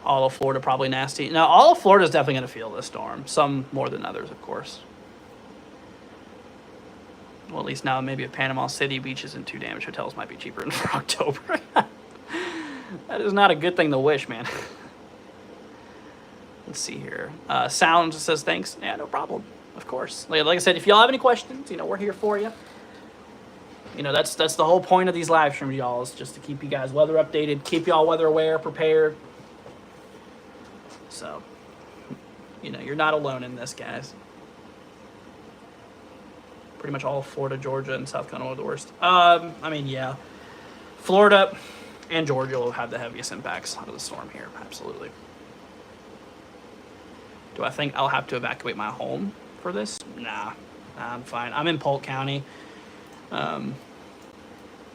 All of Florida probably nasty. Now, all of Florida is definitely going to feel this storm. Some more than others, of course. Well, at least now maybe if Panama City beaches and 2 damaged hotels might be cheaper for October. That is not a good thing to wish, man. Let's see here. Sound says thanks. Yeah, no problem. Of course. Like I said, if y'all have any questions, you know, we're here for you. You know, that's the whole point of these live streams, y'all, is just to keep you guys weather updated, keep y'all weather aware, prepared. So, you know, you're not alone in this, guys. Pretty much all of Florida, Georgia, and South Carolina are the worst. I mean, yeah. Florida and Georgia will have the heaviest impacts out of the storm here, absolutely. Do I think I'll have to evacuate my home for this? Nah, I'm fine. I'm in Polk County. I'm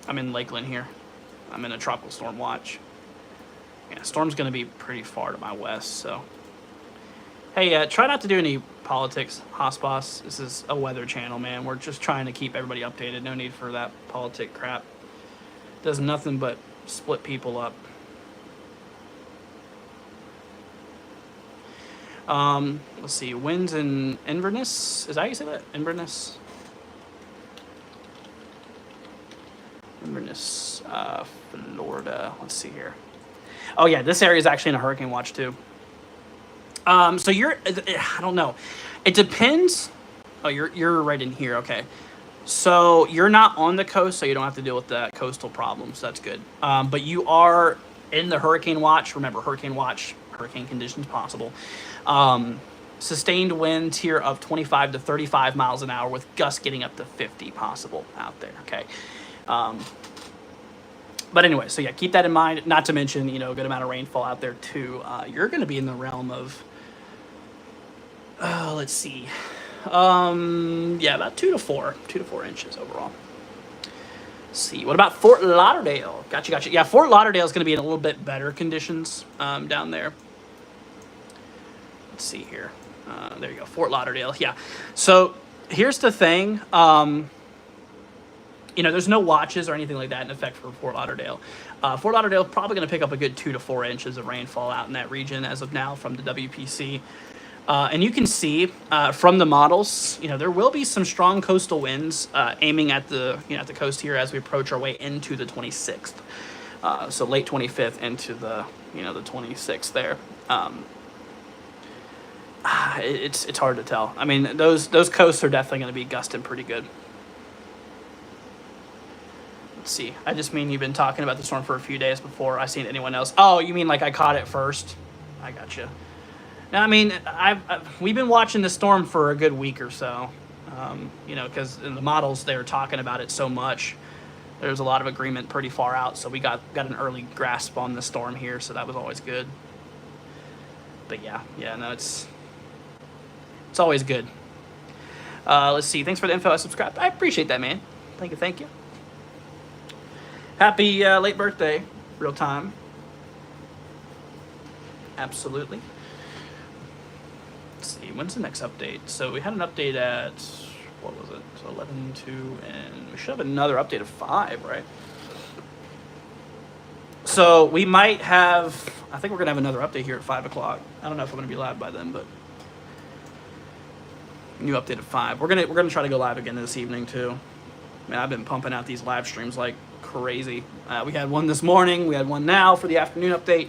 in Lakeland here. I'm in a tropical storm watch. Yeah, storm's going to be pretty far to my west, so. Hey, try not to do any politics, Hossboss. This is a weather channel, man. We're just trying to keep everybody updated. No need for that politic crap. Does nothing but split people up. Let's see. Winds in Inverness. Is that how you say that? Inverness? Inverness, Florida. Let's see here. Oh, yeah. This area is actually in a hurricane watch, too. So you're, I don't know. It depends. Oh, you're right in here. Okay. So you're not on the coast, so you don't have to deal with the coastal problems. That's good. But you are in the hurricane watch. Remember, hurricane watch, hurricane conditions possible. Sustained winds here of 25 to 35 miles an hour with gusts getting up to 50 possible out there. Okay. But anyway, so yeah, keep that in mind. Not to mention, you know, a good amount of rainfall out there too. You're going to be in the realm of, let's see. Yeah, about 2 to 4 inches overall. Let's see. What about Fort Lauderdale? Gotcha. Yeah, Fort Lauderdale is going to be in a little bit better conditions down there. Let's see here. There you go, Fort Lauderdale. Yeah. So here's the thing. You know, there's no watches or anything like that in effect for Fort Lauderdale. Fort Lauderdale is probably going to pick up a good 2 to 4 inches of rainfall out in that region as of now from the WPC. And you can see from the models, you know, there will be some strong coastal winds aiming at the, you know, at the coast here as we approach our way into the 26th. So late 25th into the, you know, the 26th there. It's hard to tell. I mean, those coasts are definitely going to be gusting pretty good. Let's see. I just mean you've been talking about the storm for a few days before I seen anyone else. Oh, you mean like I caught it first? I gotcha. Now, I mean, we've been watching the storm for a good week or so. You know, because in the models they were talking about it so much. There's a lot of agreement pretty far out, so we got an early grasp on the storm here, so that was always good. But yeah, no, it's always good. Let's see. Thanks for the info. I subscribed. I appreciate that, man. Thank you. Happy late birthday, real time. Absolutely. Let's see. When's the next update? So we had an update at, what was it? So 11.2, and we should have another update of 5, right? So we might have, I think we're gonna have another update here at 5 o'clock. I don't know if I'm gonna be live by then, but new update at 5. We're gonna try to go live again this evening too. Man, I've been pumping out these live streams like crazy. We had one this morning. We had one now for the afternoon update.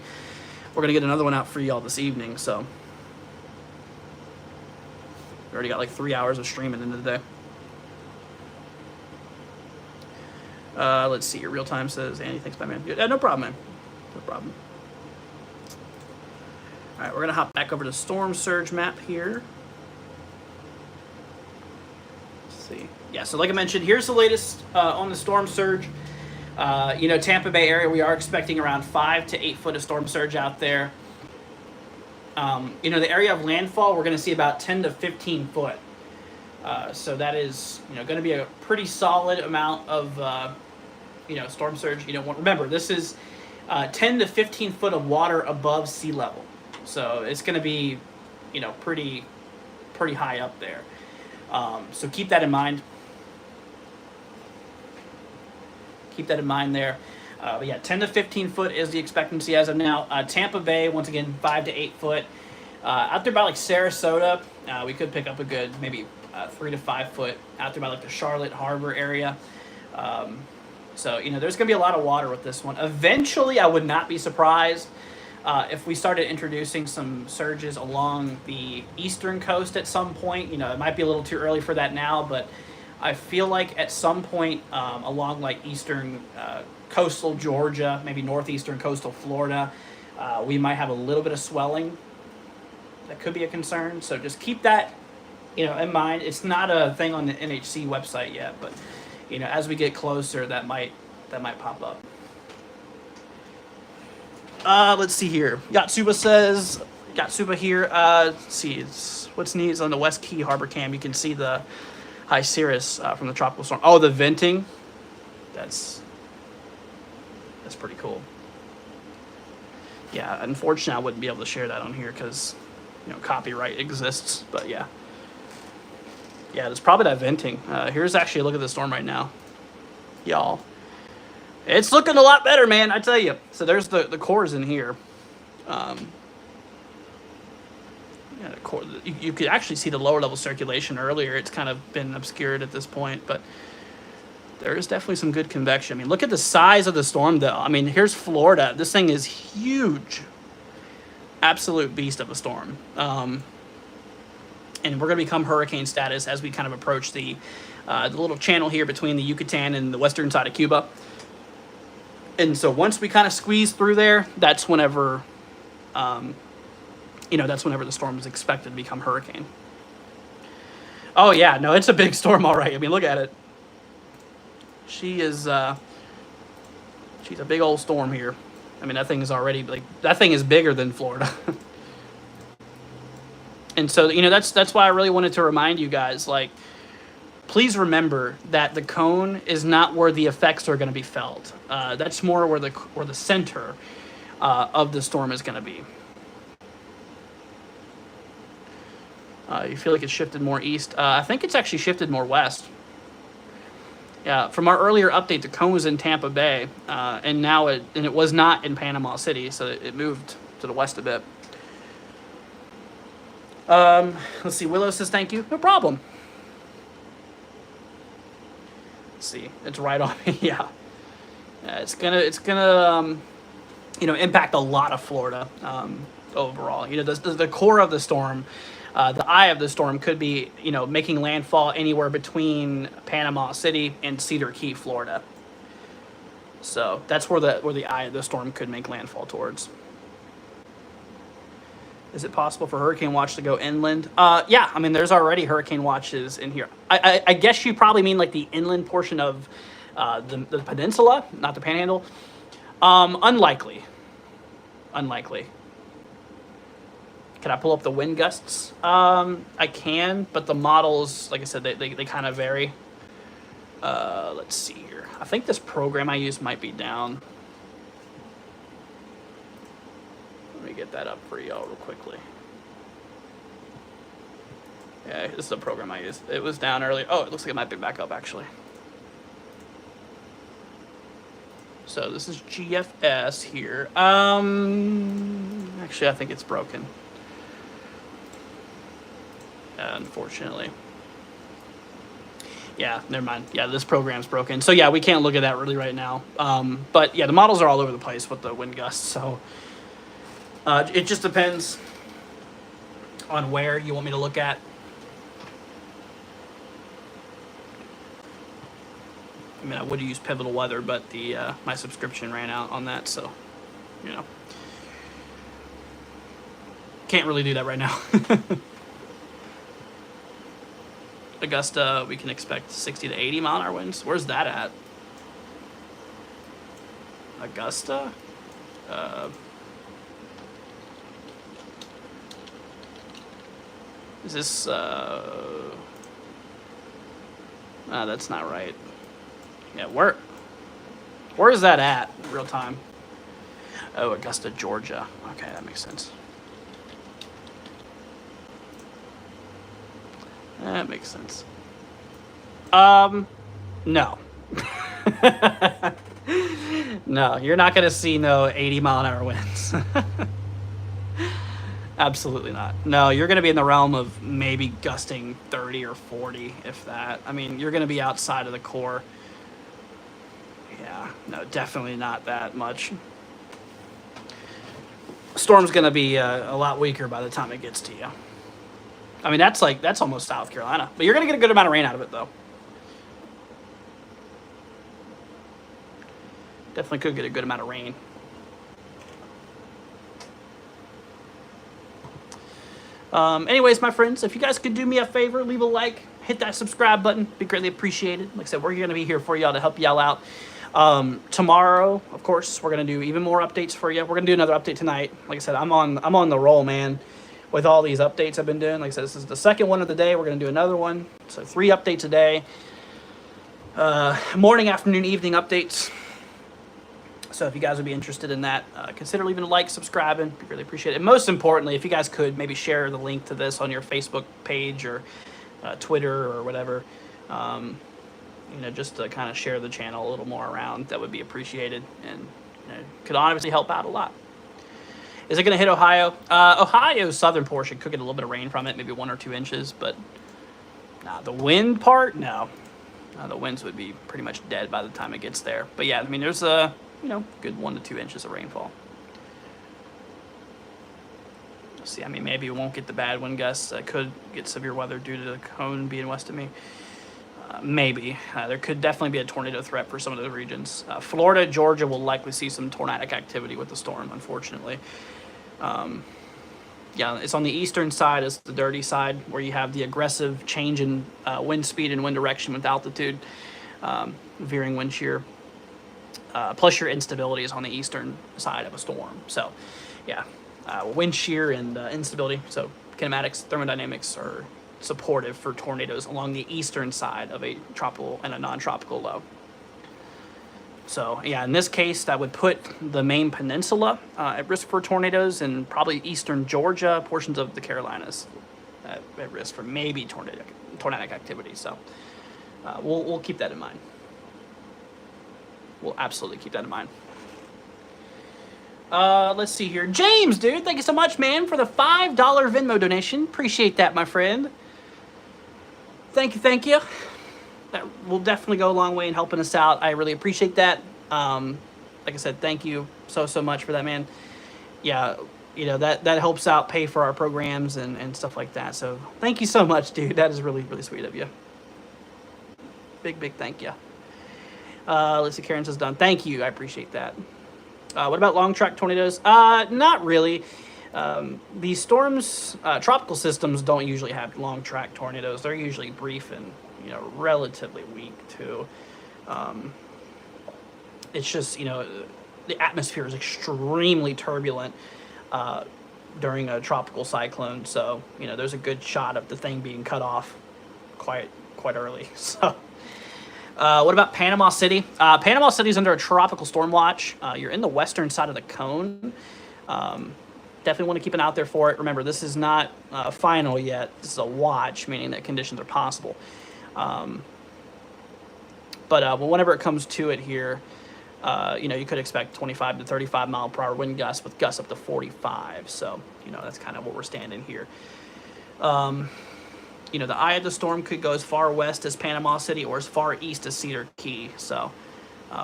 We're gonna get another one out for y'all this evening. So we already got like 3 hours of streaming into the day. Let's see. Your real time says Andy, thanks, man. No problem, man. No problem. All right, we're gonna hop back over to Storm Surge map here. Let's see. Yeah, so like I mentioned, here's the latest on the Storm Surge. You know, Tampa Bay area, we are expecting around 5 to 8 foot of storm surge out there. You know, the area of landfall, we're going to see about 10 to 15 foot. So that is, you know, going to be a pretty solid amount of, you know, storm surge. You know, remember, this is 10 to 15 foot of water above sea level. So it's going to be, you know, pretty high up there. So keep that in mind. Keep that in mind there. But yeah, 10 to 15 foot is the expectancy as of now. Tampa Bay, once again, 5 to 8 foot. Out there by like Sarasota, we could pick up a good maybe 3 to 5 foot out there by like the Charlotte Harbor area. So, you know, there's going to be a lot of water with this one. Eventually, I would not be surprised if we started introducing some surges along the eastern coast at some point. You know, it might be a little too early for that now, but I feel like at some point along like eastern coastal Georgia, maybe northeastern coastal Florida, we might have a little bit of swelling. That could be a concern. So just keep that, you know, in mind. It's not a thing on the NHC website yet, but you know, as we get closer, that might pop up. Let's see here. Yatsuba here. Let's see, it's what's neat is on the West Key Harbor Cam. You can see the High Cirrus from the tropical storm. Oh, the venting. That's pretty cool. Yeah, unfortunately, I wouldn't be able to share that on here because, you know, copyright exists. But yeah, it's probably that venting. Here's actually a look at the storm right now, y'all. It's looking a lot better, man. I tell you. So there's the cores in here. Yeah, the core. You could actually see the lower level circulation earlier. It's kind of been obscured at this point, but there is definitely some good convection. I mean, look at the size of the storm, though. I mean, here's Florida. This thing is huge. Absolute beast of a storm. And we're going to become hurricane status as we kind of approach the little channel here between the Yucatan and the western side of Cuba. And so once we kind of squeeze through there, that's whenever, you know, that's whenever the storm is expected to become hurricane. Oh, yeah. No, it's a big storm, all right. I mean, look at it. She's a big old storm here. I mean, that thing is already, like, that thing is bigger than Florida. And so, you know, that's why I really wanted to remind you guys, like, please remember that the cone is not where the effects are going to be felt. That's more where the center of the storm is going to be. You feel like it's shifted more east. I think it's actually shifted more west. Yeah, from our earlier update, the cone was in Tampa Bay, and now it was not in Panama City, so it moved to the west a bit. Let's see. Willow says thank you. No problem. Let's see. It's right on me. Yeah. It's gonna you know, impact a lot of Florida overall. You know, the core of the storm The eye of the storm could be, making landfall anywhere between Panama City and Cedar Key, Florida. So that's where the eye of the storm could make landfall towards. Is it possible for hurricane watch to go inland? Yeah, I mean, there's already hurricane watches in here. I guess you probably mean like the inland portion of the peninsula, not the panhandle. Unlikely. Unlikely. Can I pull up the wind gusts? I can, but the models, like I said, they kind of vary. Let's see here. I think this program I use might be down. Let me get that up for y'all real quickly. Yeah, this is the program I use. It was down earlier. Oh, it looks like it might be back up, actually. So this is GFS here. Actually, I think it's broken. Unfortunately. Yeah, never mind. Yeah, this program's broken. So yeah, we can't look at that really right now. But yeah, the models are all over the place with the wind gusts. So it just depends on where you want me to look at. I mean, I would use Pivotal Weather, but the my subscription ran out on that, so can't really do that right now. Augusta, we can expect 60 to 80 mile an hour winds. Where's that at? Augusta? Is this, that's not right. Yeah, where is that at in real time? Oh, Augusta, Georgia. Okay, that makes sense. That makes sense. No. No, you're not gonna see no 80 mile an hour winds. Absolutely not. No, you're gonna be in the realm of maybe gusting 30 or 40, if that. I mean, you're gonna be outside of the core. Yeah, no, definitely not that much. Storm's gonna be a lot weaker by the time it gets to you. I mean, that's almost South Carolina, but you're gonna get a good amount of rain out of it, though. Definitely could get a good amount of rain. Anyways, my friends, if you guys could do me a favor, leave a like, hit that subscribe button, be greatly appreciated. Like I said, we're gonna be here for y'all to help y'all out. Tomorrow, of course, we're gonna do even more updates for you. We're gonna do another update tonight. Like I said, I'm on the roll, man, with all these updates I've been doing. Like I said, this is the second one of the day. We're gonna do another one, so 3 updates a day. Morning, afternoon, evening updates. So if you guys would be interested in that, consider leaving a like, subscribing. We really appreciate it. And most importantly, if you guys could maybe share the link to this on your Facebook page or Twitter or whatever, just to kind of share the channel a little more around, that would be appreciated and could honestly help out a lot. Is it going to hit Ohio? Ohio's southern portion could get a little bit of rain from it, maybe 1 or 2 inches, but nah, the wind part, no. The winds would be pretty much dead by the time it gets there. But yeah, I mean, there's a good 1 to 2 inches of rainfall. See, I mean, maybe it won't get the bad wind gusts. Could get severe weather due to the cone being west of me. Maybe. There could definitely be a tornado threat for some of those regions. Florida, Georgia will likely see some tornadic activity with the storm, unfortunately. Yeah, it's on the eastern side, it's the dirty side, where you have the aggressive change in wind speed and wind direction with altitude, veering wind shear. Plus your instability is on the eastern side of a storm. So, yeah, wind shear and instability. So kinematics, thermodynamics are supportive for tornadoes along the eastern side of a tropical and a non-tropical low. So, yeah, in this case, that would put the main peninsula at risk for tornadoes, and probably eastern Georgia, portions of the Carolinas at risk for maybe tornadic activity. So we'll keep that in mind. We'll absolutely keep that in mind. Let's see here. James, dude, thank you so much, man, for the $5 Venmo donation. Appreciate that, my friend. Thank you. That will definitely go a long way in helping us out. I really appreciate that. Like I said, thank you so much for that, man. Yeah, that helps out pay for our programs and stuff like that. So thank you so much, dude. That is really, really sweet of you. Big thank you. Let's see, Karen says done. Thank you. I appreciate that. What about long track tornadoes? Not really. These storms, tropical systems don't usually have long track tornadoes. They're usually brief and, relatively weak too. It's just, the atmosphere is extremely turbulent during a tropical cyclone. So, there's a good shot of the thing being cut off quite early. So, what about Panama City? Panama City is under a tropical storm watch. You're in the western side of the cone. Definitely want to keep an eye out there for it. Remember, this is not final yet. This is a watch, meaning that conditions are possible. But whenever it comes to it here, you could expect 25 to 35 mile per hour wind gusts with gusts up to 45. So, that's kind of what we're standing here. The eye of the storm could go as far west as Panama City or as far east as Cedar Key. So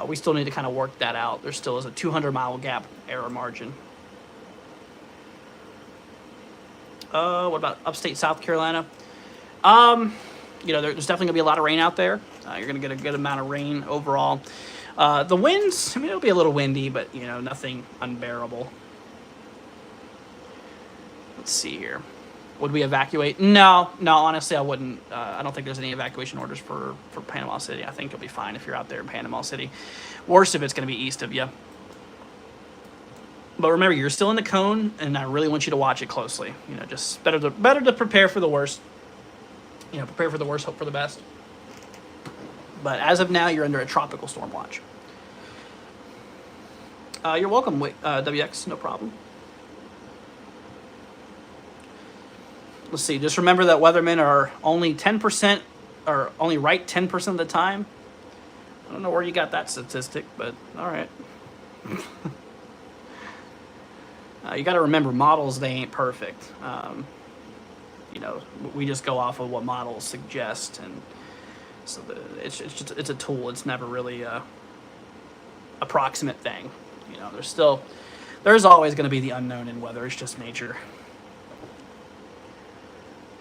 we still need to kind of work that out. There still is a 200-mile gap error margin. What about upstate South Carolina? There's definitely going to be a lot of rain out there. You're going to get a good amount of rain overall. The winds, it'll be a little windy, but, nothing unbearable. Let's see here. Would we evacuate? No, honestly, I wouldn't. I don't think there's any evacuation orders for Panama City. I think you'll be fine if you're out there in Panama City. Worst if it's going to be east of you. But remember, you're still in the cone, and I really want you to watch it closely. Just better to prepare for the worst. Prepare for the worst, hope for the best. But as of now, you're under a tropical storm watch. You're welcome, WX, no problem. Let's see, just remember that weathermen are only 10%, or only right 10% of the time. I don't know where you got that statistic, but all right. You got to remember, models, they ain't perfect. We just go off of what models suggest, and so it's a tool. It's never really a approximate thing. There's always going to be the unknown in weather. It's just nature.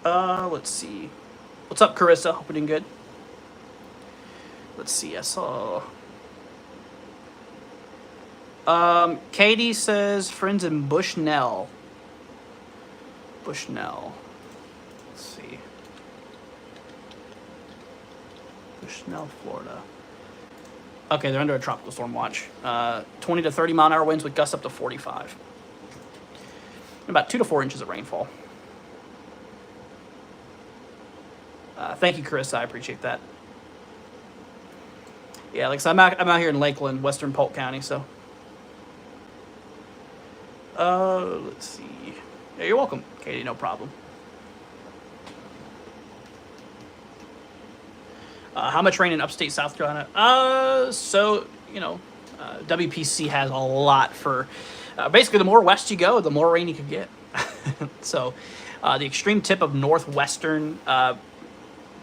Let's see. What's up, Carissa? Hope you're doing good. Let's see. I saw. Katie says friends in Bushnell. Bushnell. Let's see. Bushnell, Florida. Okay, they're under a tropical storm watch. 20 to 30 mile an hour winds with gusts up to 45. And about 2 to 4 inches of rainfall. Thank you, Chris. I appreciate that. Yeah, like I said, I'm out here in Lakeland, western Polk County, so. Let's see. Yeah, you're welcome, Katie. No problem. How much rain in upstate South Carolina? WPC has a lot for. Basically, the more west you go, the more rain you can get. So, the extreme tip of northwestern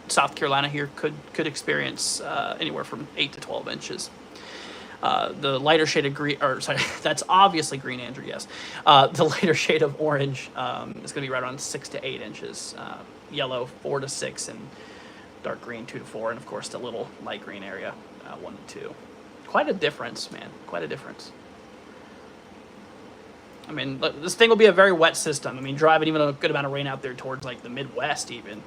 South Carolina here could experience anywhere from 8 to 12 inches. The lighter shade of green, that's obviously green, Andrew, yes. The lighter shade of orange is going to be right around 6 to 8 inches. Yellow, 4 to 6, and dark green, 2 to 4, and of course the little light green area, 1 to 2. Quite a difference, man. Quite a difference. I mean, this thing will be a very wet system. I mean, driving even a good amount of rain out there towards like the Midwest even.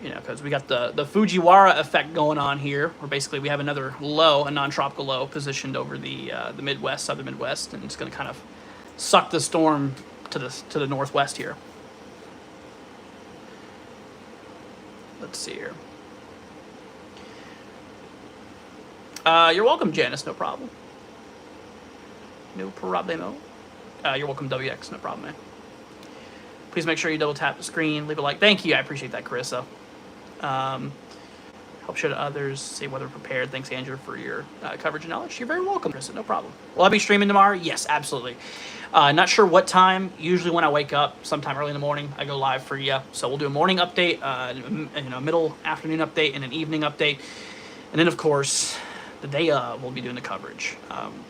Because we got the Fujiwara effect going on here, where basically we have another low, a non-tropical low, positioned over the Midwest, southern Midwest, and it's going to kind of suck the storm to the northwest here. Let's see here. You're welcome, Janice. No problem. No problemo. You're welcome, WX. No problem, man. Please make sure you double tap the screen, leave a like. Thank you. I appreciate that, Carissa. Help share to others, say whether prepared. Thanks, Andrew, for your coverage and knowledge. You're very welcome, Carissa. No problem. Will I be streaming tomorrow? Yes, absolutely. Not sure what time. Usually when I wake up, sometime early in the morning, I go live for you. So we'll do a morning update, middle afternoon update, and an evening update. And then, of course, they will be doing the coverage.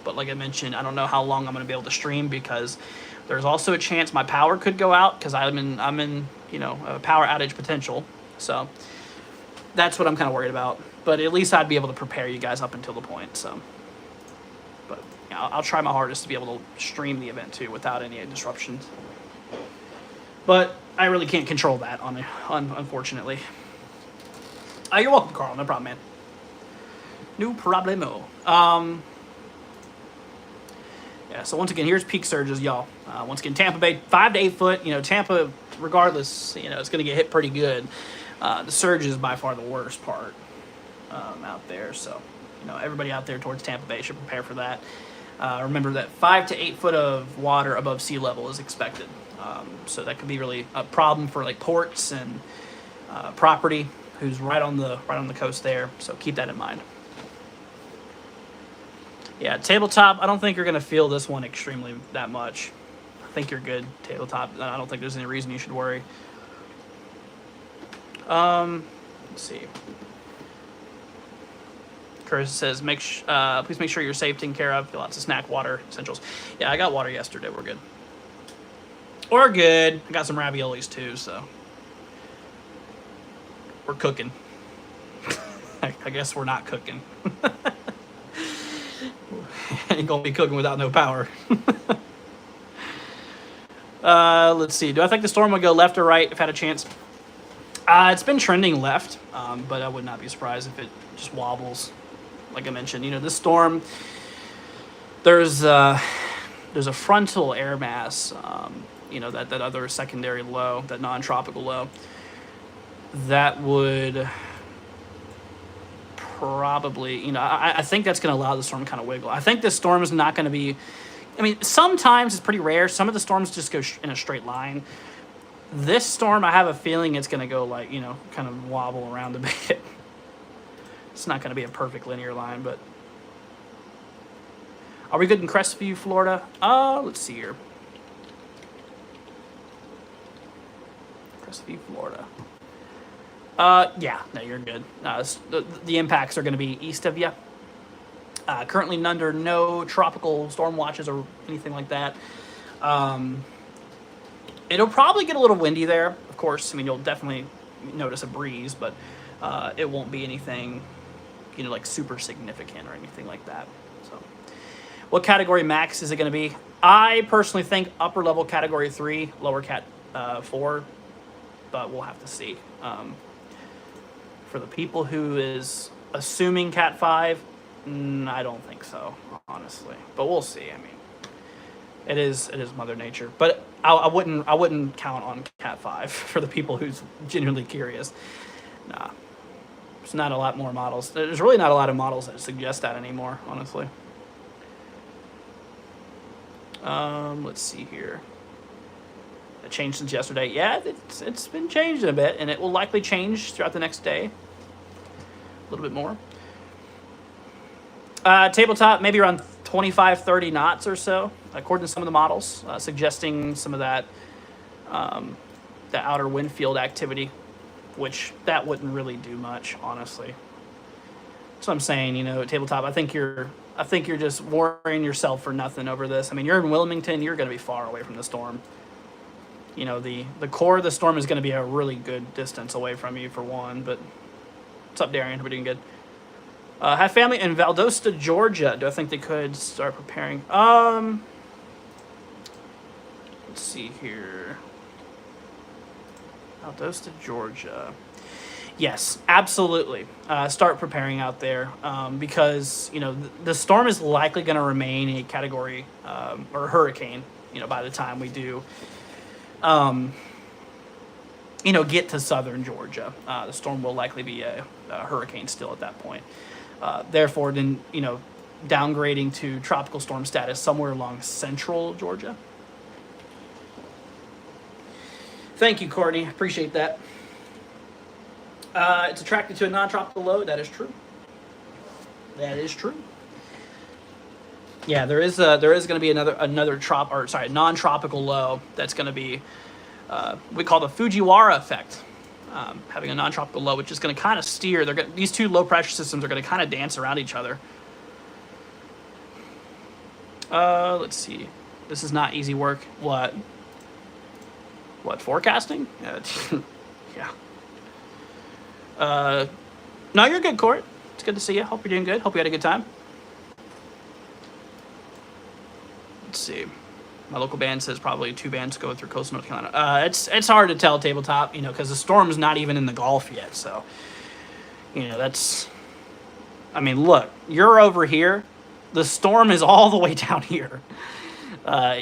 But like I mentioned, I don't know how long I'm going to be able to stream because there's also a chance my power could go out because I'm in a power outage potential. So that's what I'm kind of worried about. But at least I'd be able to prepare you guys up until the point. So, but I'll try my hardest to be able to stream the event too without any disruptions. But I really can't control that unfortunately. You're welcome, Carl. No problem, man. No problemo. Yeah, so once again, here's peak surges, y'all. Once again, Tampa Bay, 5 to 8 foot. Tampa, regardless, it's going to get hit pretty good. The surge is by far the worst part out there. So, everybody out there towards Tampa Bay should prepare for that. Remember that 5 to 8 foot of water above sea level is expected. So that could be really a problem for like ports and property who's right on the coast there. So keep that in mind. Yeah, tabletop, I don't think you're going to feel this one extremely that much. I think you're good, tabletop. I don't think there's any reason you should worry. Let's see. Chris says, please make sure you're safe, taken care of. Lots of snack, water, essentials. Yeah, I got water yesterday. We're good. We're good. I got some raviolis too, so we're cooking. I guess we're not cooking. Ain't gonna be cooking without no power. Let's see. Do I think the storm would go left or right if I had a chance? It's been trending left, but I would not be surprised if it just wobbles. Like I mentioned, this storm, there's a frontal air mass, that other secondary low, that non-tropical low, that would probably, I think that's going to allow the storm to kind of wiggle. I think this storm is not going to be, sometimes it's pretty rare. Some of the storms just go in a straight line. This storm, I have a feeling it's going to go like, kind of wobble around a bit. It's not going to be a perfect linear line, but. Are we good in Crestview, Florida? Let's see here. Crestview, Florida. Yeah, no, you're good. The impacts are going to be east of you. Currently under no tropical storm watches or anything like that. It'll probably get a little windy there, of course. You'll definitely notice a breeze, but it won't be anything, like super significant or anything like that. So, what category max is it going to be? I personally think upper level category 3, lower cat 4, but we'll have to see. For the people who is assuming cat 5, I don't think so, honestly. But we'll see. It is Mother Nature. But I wouldn't count on cat 5 for the people who's genuinely curious. Nah. There's not a lot more models. There's really not a lot of models that suggest that anymore, honestly. Let's see here. It changed since yesterday. Yeah, it's been changed a bit, and it will likely change throughout the next day. A little bit more. Tabletop, maybe around 25, 30 knots or so, according to some of the models, suggesting some of that the outer wind field activity, which that wouldn't really do much, honestly. That's what I'm saying, tabletop. I think you're just worrying yourself for nothing over this. You're in Wilmington, you're going to be far away from the storm. The core of the storm is going to be a really good distance away from you, for one. But what's up, Darian? We're doing good. Have family in Valdosta, Georgia. Do I think they could start preparing? Let's see here. Valdosta, Georgia. Yes, absolutely. Start preparing out there because, the storm is likely going to remain a category or hurricane, by the time we do get to southern Georgia. The storm will likely be a hurricane still at that point. Therefore, then, downgrading to tropical storm status somewhere along central Georgia. Thank you, Courtney. Appreciate that. It's attracted to a non-tropical low. That is true. That is true. Yeah, there is going to be another non-tropical low that's going to be we call the Fujiwara effect. Having a non-tropical low, which is going to kind of steer. These two low pressure systems are going to kind of dance around each other Let's see. This is not easy work. What? What, forecasting? Yeah. No, you're good, Court. It's good to see you. Hope you're doing good. Hope you had a good time. Let's see. My local band says probably 2 bands going through coastal North Carolina. It's hard to tell tabletop, because the storm's not even in the Gulf yet. So, that's. I mean, look, you're over here. The storm is all the way down here.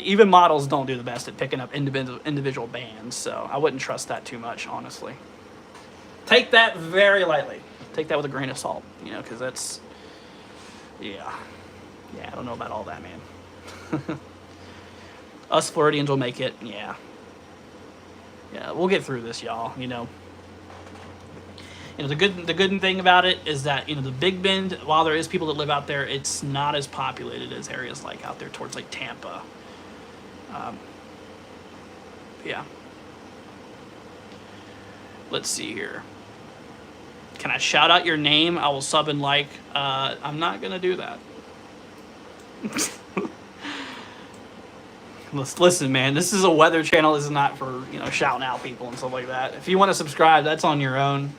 Even models don't do the best at picking up individual bands, so I wouldn't trust that too much, honestly. Take that very lightly. Take that with a grain of salt, because that's. Yeah, I don't know about all that, man. Us Floridians will make it. Yeah, we'll get through this, y'all. The good thing about it is that the Big Bend, while there is people that live out there, it's not as populated as areas like out there towards like Tampa. Yeah. Let's see here. Can I shout out your name? I will sub and like. I'm not gonna do that. Listen, man, this is a weather channel. This is not for, shouting out people and stuff like that. If you want to subscribe, that's on your own.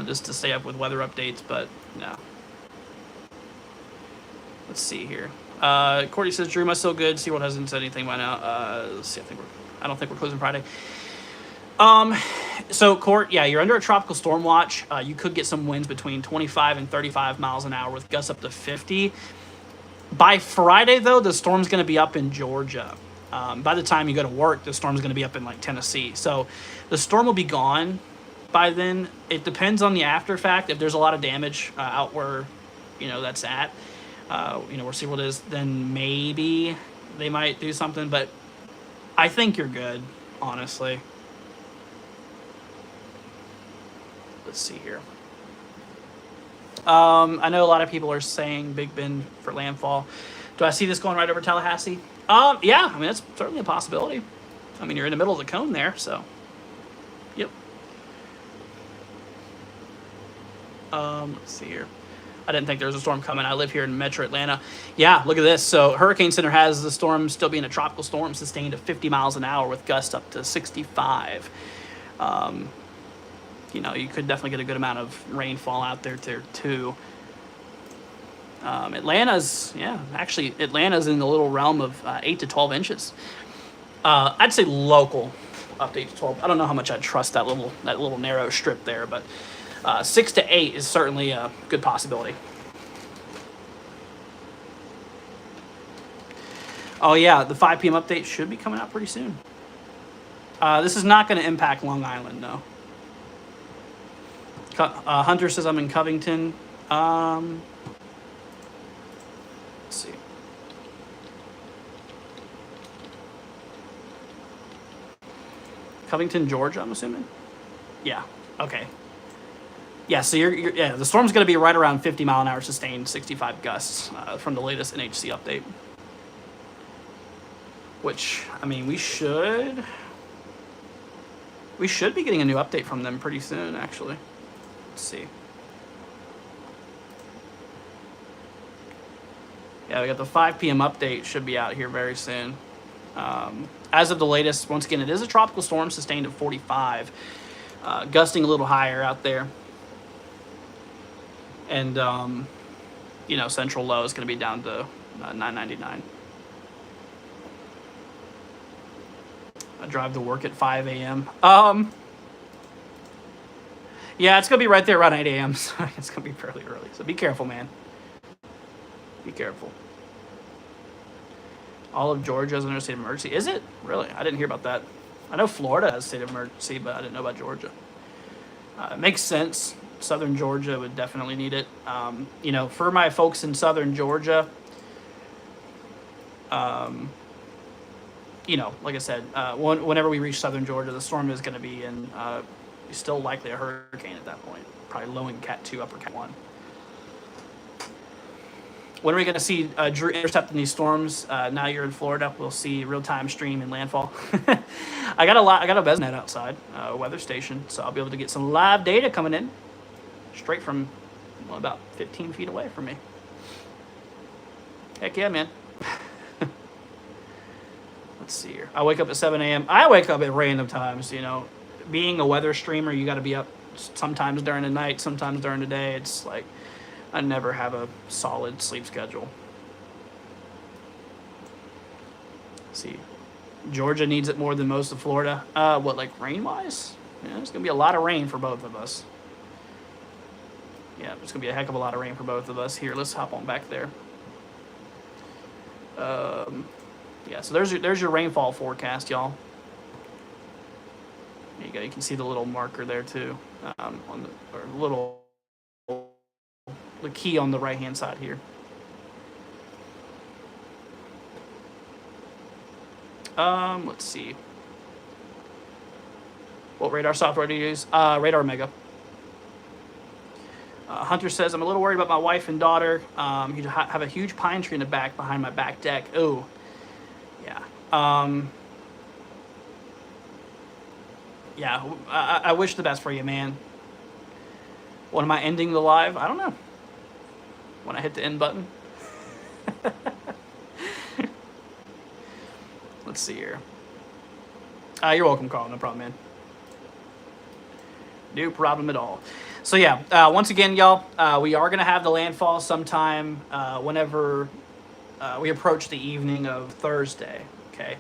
Just to stay up with weather updates, but no. Let's see here. Cordy says, Drew, am I still good? SeaWorld hasn't said anything by now. Let's see, I don't think we're closing Friday. So, Court, yeah, you're under a tropical storm watch. You could get some winds between 25 and 35 miles an hour with gusts up to 50. By Friday, though, the storm's going to be up in Georgia. By the time you go to work, the storm's going to be up in, like, Tennessee. So the storm will be gone by then. It depends on the after fact. If there's a lot of damage out where, that's at, where SeaWorld is, then maybe they might do something. But I think you're good, honestly. Let's see here. I know a lot of people are saying Big Bend for landfall. Do I see this going right over Tallahassee? Yeah, I mean, that's certainly a possibility. I mean, you're in the middle of the cone there, so. Yep. Let's see here. I didn't think there was a storm coming. I live here in Metro Atlanta. Yeah, look at this. So Hurricane Center has the storm still being a tropical storm, sustained at 50 miles an hour with gusts up to 65. You could definitely get a good amount of rainfall out there too. Atlanta's in the little realm of 8 to 12 inches. I'd say local up to 8 to 12. I don't know how much I'd trust that little narrow strip there, but 6 to 8 is certainly a good possibility. Oh yeah, the 5 p.m. update should be coming out pretty soon. This is not going to impact Long Island, though. Hunter says I'm in Covington. Let's see. Covington, Georgia, I'm assuming? Yeah, okay. Yeah, so the storm's going to be right around 50 mile an hour sustained, 65 gusts from the latest NHC update. Which, I mean, we should be getting a new update from them pretty soon, actually. Let's see. Yeah, we got the 5 p.m. update should be out here very soon. As of the latest, once again, it is a tropical storm sustained at 45, gusting a little higher out there. And, central low is going to be down to 999. I drive to work at 5 a.m. Yeah, it's going to be right there around 8 a.m., so it's going to be fairly early. So be careful, man. Be careful. All of Georgia is under a state of emergency. Is it? Really? I didn't hear about that. I know Florida has a state of emergency, but I didn't know about Georgia. It makes sense. Southern Georgia would definitely need it. For my folks in Southern Georgia, like I said, whenever we reach Southern Georgia, the storm is going to be in still likely a hurricane at that point. Probably low in Cat 2, upper Cat 1. When are we going to see Drew intercepting these storms? Now you're in Florida. We'll see real-time stream and landfall. I got a BesNet outside, weather station, so I'll be able to get some live data coming in straight from about 15 feet away from me. Heck yeah, man. Let's see here. I wake up at 7 a.m. I wake up at random times, you know. Being a weather streamer, you got to be up sometimes during the night, sometimes during the day. It's like I never have a solid sleep schedule. Let's see. Georgia needs it more than most of Florida. What, like rain-wise? Yeah, there's going to be a lot of rain for both of us. Yeah, there's going to be a heck of a lot of rain for both of us. Here, let's hop on back there. Yeah, so there's your rainfall forecast, y'all. There you go. You can see the little marker there too, on the key on the right hand side here. Let's see. What radar software do you use? Radar Mega. Hunter says, I'm a little worried about my wife and daughter. You have a huge pine tree in the back behind my back deck. Oh, yeah. Yeah, I wish the best for you, man. When am I ending the live? I don't know. When I hit the end button. Let's see here. You're welcome, Carl. No problem, man. No problem at all. So yeah, once again, y'all, we are going to have the landfall sometime whenever we approach the evening of Thursday, okay?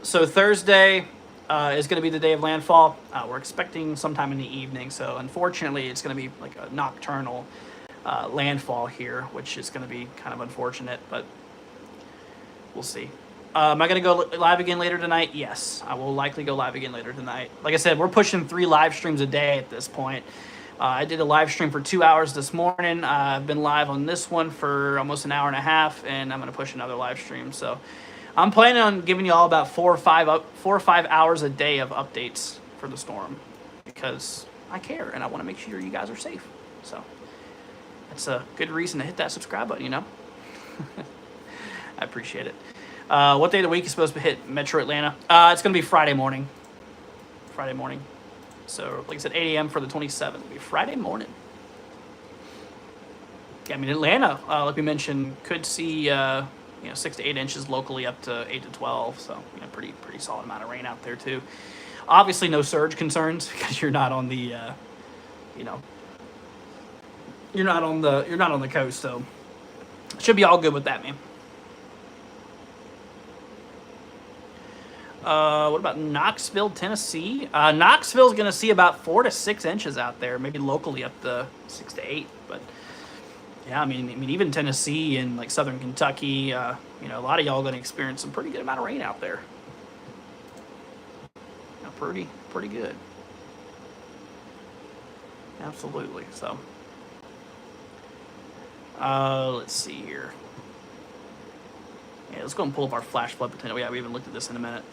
So Thursday is going to be the day of landfall. We're expecting sometime in the evening, so unfortunately it's going to be like a nocturnal landfall here, which is going to be kind of unfortunate, but we'll see. Am I going to go live again later tonight? Yes, I will likely go live again later tonight. Like I said, we're pushing 3 live streams a day at this point. I did a live stream for 2 hours this morning. I've been live on this one for almost an hour and a half, and I'm going to push another live stream. So I'm planning on giving you all about 4 or 5 hours a day of updates for the storm because I care and I want to make sure you guys are safe. So that's a good reason to hit that subscribe button, you know? I appreciate it. What day of the week is supposed to hit Metro Atlanta? It's going to be Friday morning. Friday morning. So, like I said, 8 a.m. for the 27th. It'll be Friday morning. Yeah, I mean, Atlanta, like we mentioned, could see 6 to 8 inches locally, up to 8 to 12. So, pretty solid amount of rain out there too. Obviously, no surge concerns because you're not on the, you're not on the coast. So, should be all good with that, man. What about Knoxville, Tennessee? Knoxville's going to see about 4 to 6 inches out there, maybe locally up to 6 to 8. But yeah, I mean, even Tennessee and like southern Kentucky, a lot of y'all going to experience some pretty good amount of rain out there. Pretty good. Absolutely. So, let's see here. Yeah, let's go and pull up our flash flood potential. Yeah, we haven't looked at this in a minute.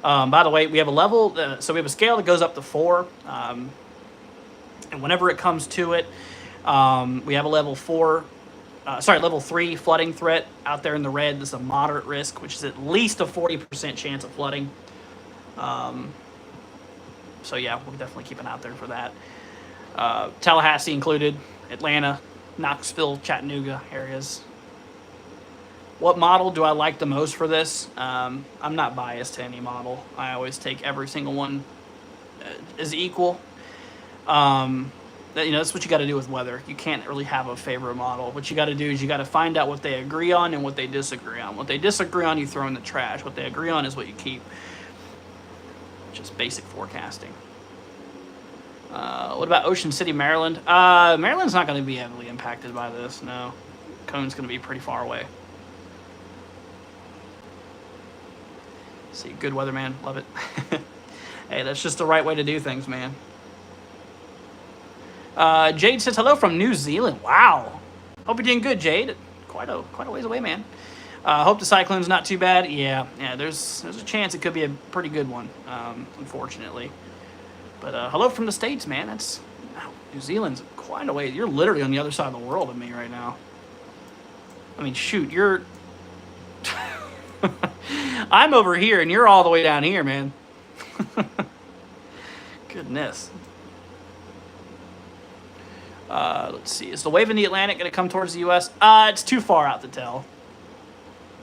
By the way, we have a level, so we have a scale that goes up to 4. And whenever it comes to it, we have a level 3 flooding threat out there in the red. This is a moderate risk, which is at least a 40% chance of flooding. So yeah, we'll definitely keep an eye out there for that. Tallahassee included, Atlanta, Knoxville, Chattanooga areas. What model do I like the most for this? I'm not biased to any model. I always take every single one as equal. That's what you got to do with weather. You can't really have a favorite model. What you got to do is you got to find out what they agree on and what they disagree on. What they disagree on, you throw in the trash. What they agree on is what you keep. Just basic forecasting. What about Ocean City, Maryland? Maryland's not going to be heavily impacted by this. No, Cone's going to be pretty far away. See, good weather, man. Love it. Hey, that's just the right way to do things, man. Jade says hello from New Zealand. Wow. Hope you're doing good, Jade. Quite a ways away, man. Hope the cyclone's not too bad. Yeah. There's a chance it could be a pretty good one. Unfortunately. But hello from the States, man. New Zealand's quite a way. You're literally on the other side of the world of me right now. I mean, shoot, you're. I'm over here and you're all the way down here, man. Goodness. Let's see. Is the wave in the Atlantic going to come towards the U.S.? It's too far out to tell.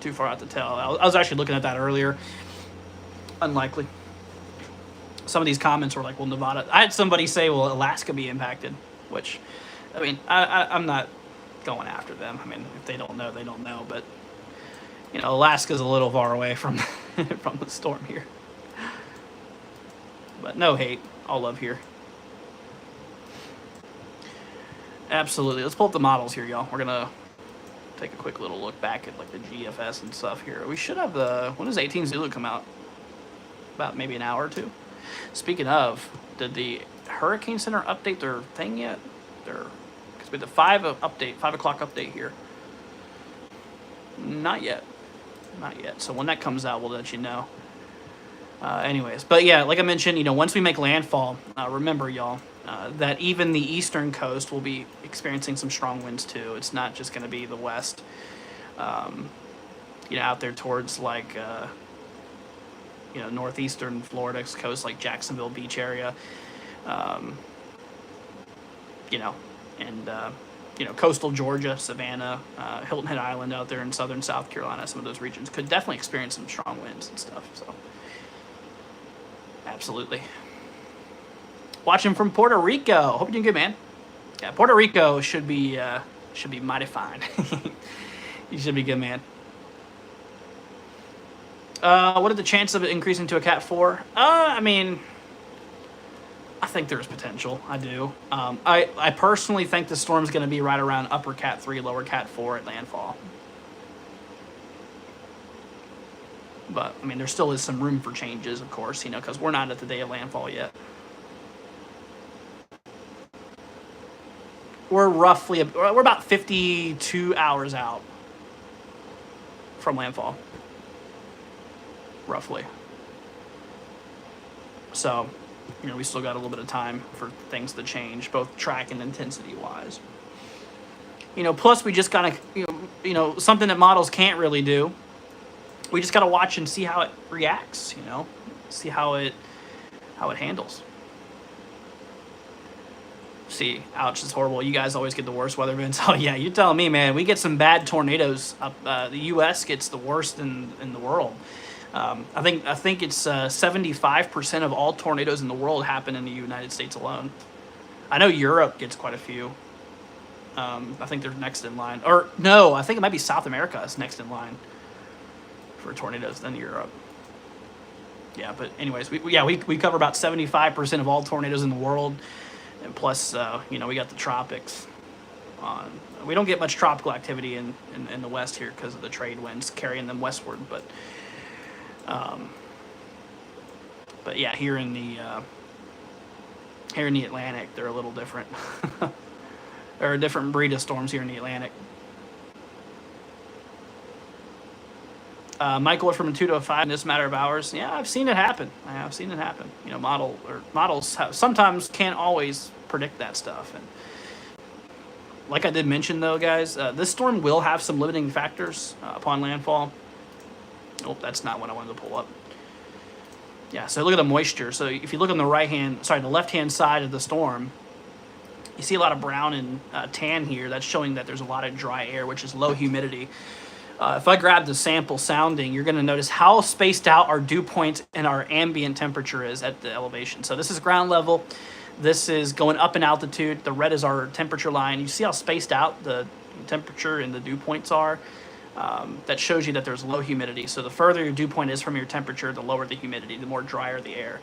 too far out to tell. I was actually looking at that earlier. Unlikely. Some of these comments were like, well, Nevada. I had somebody say, well, Alaska be impacted, which, I mean, I'm not going after them. I mean, if they don't know, they don't know. But, you know, Alaska's a little far away from from the storm here. But no hate. All love here. Absolutely. Let's pull up the models here, y'all. We're going to take a quick little look back at like the GFS and stuff here. We should have the, when does 18 Zulu come out? About maybe an hour or two. Speaking of, did the Hurricane Center update their thing yet? Because we had the 5 o'clock update here. Not yet. Not yet. So when that comes out, we'll let you know. Anyways, but yeah, like I mentioned, you know, once we make landfall, remember, y'all, that even the eastern coast will be experiencing some strong winds too. It's not just going to be the west, you know, out there towards like, you know, northeastern Florida coast, like Jacksonville Beach area, you know, and, you know, coastal Georgia, Savannah, Hilton Head Island out there in southern South Carolina, some of those regions could definitely experience some strong winds and stuff, so. Absolutely. Watching from Puerto Rico. Hope you're doing good, man. Yeah, Puerto Rico should be mighty fine. You should be good, man. What are the chances of it increasing to a Cat 4? I mean, I think there's potential. I do. I personally think the storm's going to be right around upper Cat 3, lower Cat 4 at landfall. But, I mean, there still is some room for changes, of course, you know, because we're not at the day of landfall yet. We're about 52 hours out from landfall. Roughly. So, you know, we still got a little bit of time for things to change, both track and intensity-wise. You know, plus we just got to, you know, something that models can't really do. We just got to watch and see how it reacts, you know, see how it handles. See, ouch, it's horrible. You guys always get the worst weather events. Oh, yeah, you're telling me, man. We get some bad tornadoes up. The U.S. gets the worst in the world. I think it's 75% of all tornadoes in the world happen in the United States alone. I know Europe gets quite a few. I think they're next in line. Or, no, I think it might be South America is next in line for tornadoes than Europe. Yeah, but anyways, we cover about 75% of all tornadoes in the world, and plus, you know, we got the tropics. We don't get much tropical activity in the west here because of the trade winds carrying them westward, but yeah, here in the Atlantic, they're a little different. There are a different breed of storms here in the Atlantic. Michael from a 2 to a 5 in this matter of hours. Yeah, I've seen it happen. I have seen it happen. You know, models sometimes can't always predict that stuff. And like I did mention, though, guys, this storm will have some limiting factors upon landfall. Oh, that's not what I wanted to pull up. Yeah, so look at the moisture. So if you look on the the left-hand side of the storm, you see a lot of brown and tan here. That's showing that there's a lot of dry air, which is low humidity. If I grab the sample sounding, you're going to notice how spaced out our dew point and our ambient temperature is at the elevation. So this is ground level. This is going up in altitude. The red is our temperature line. You see how spaced out the temperature and the dew points are? That shows you that there's low humidity. So the further your dew point is from your temperature, the lower the humidity, the more drier the air.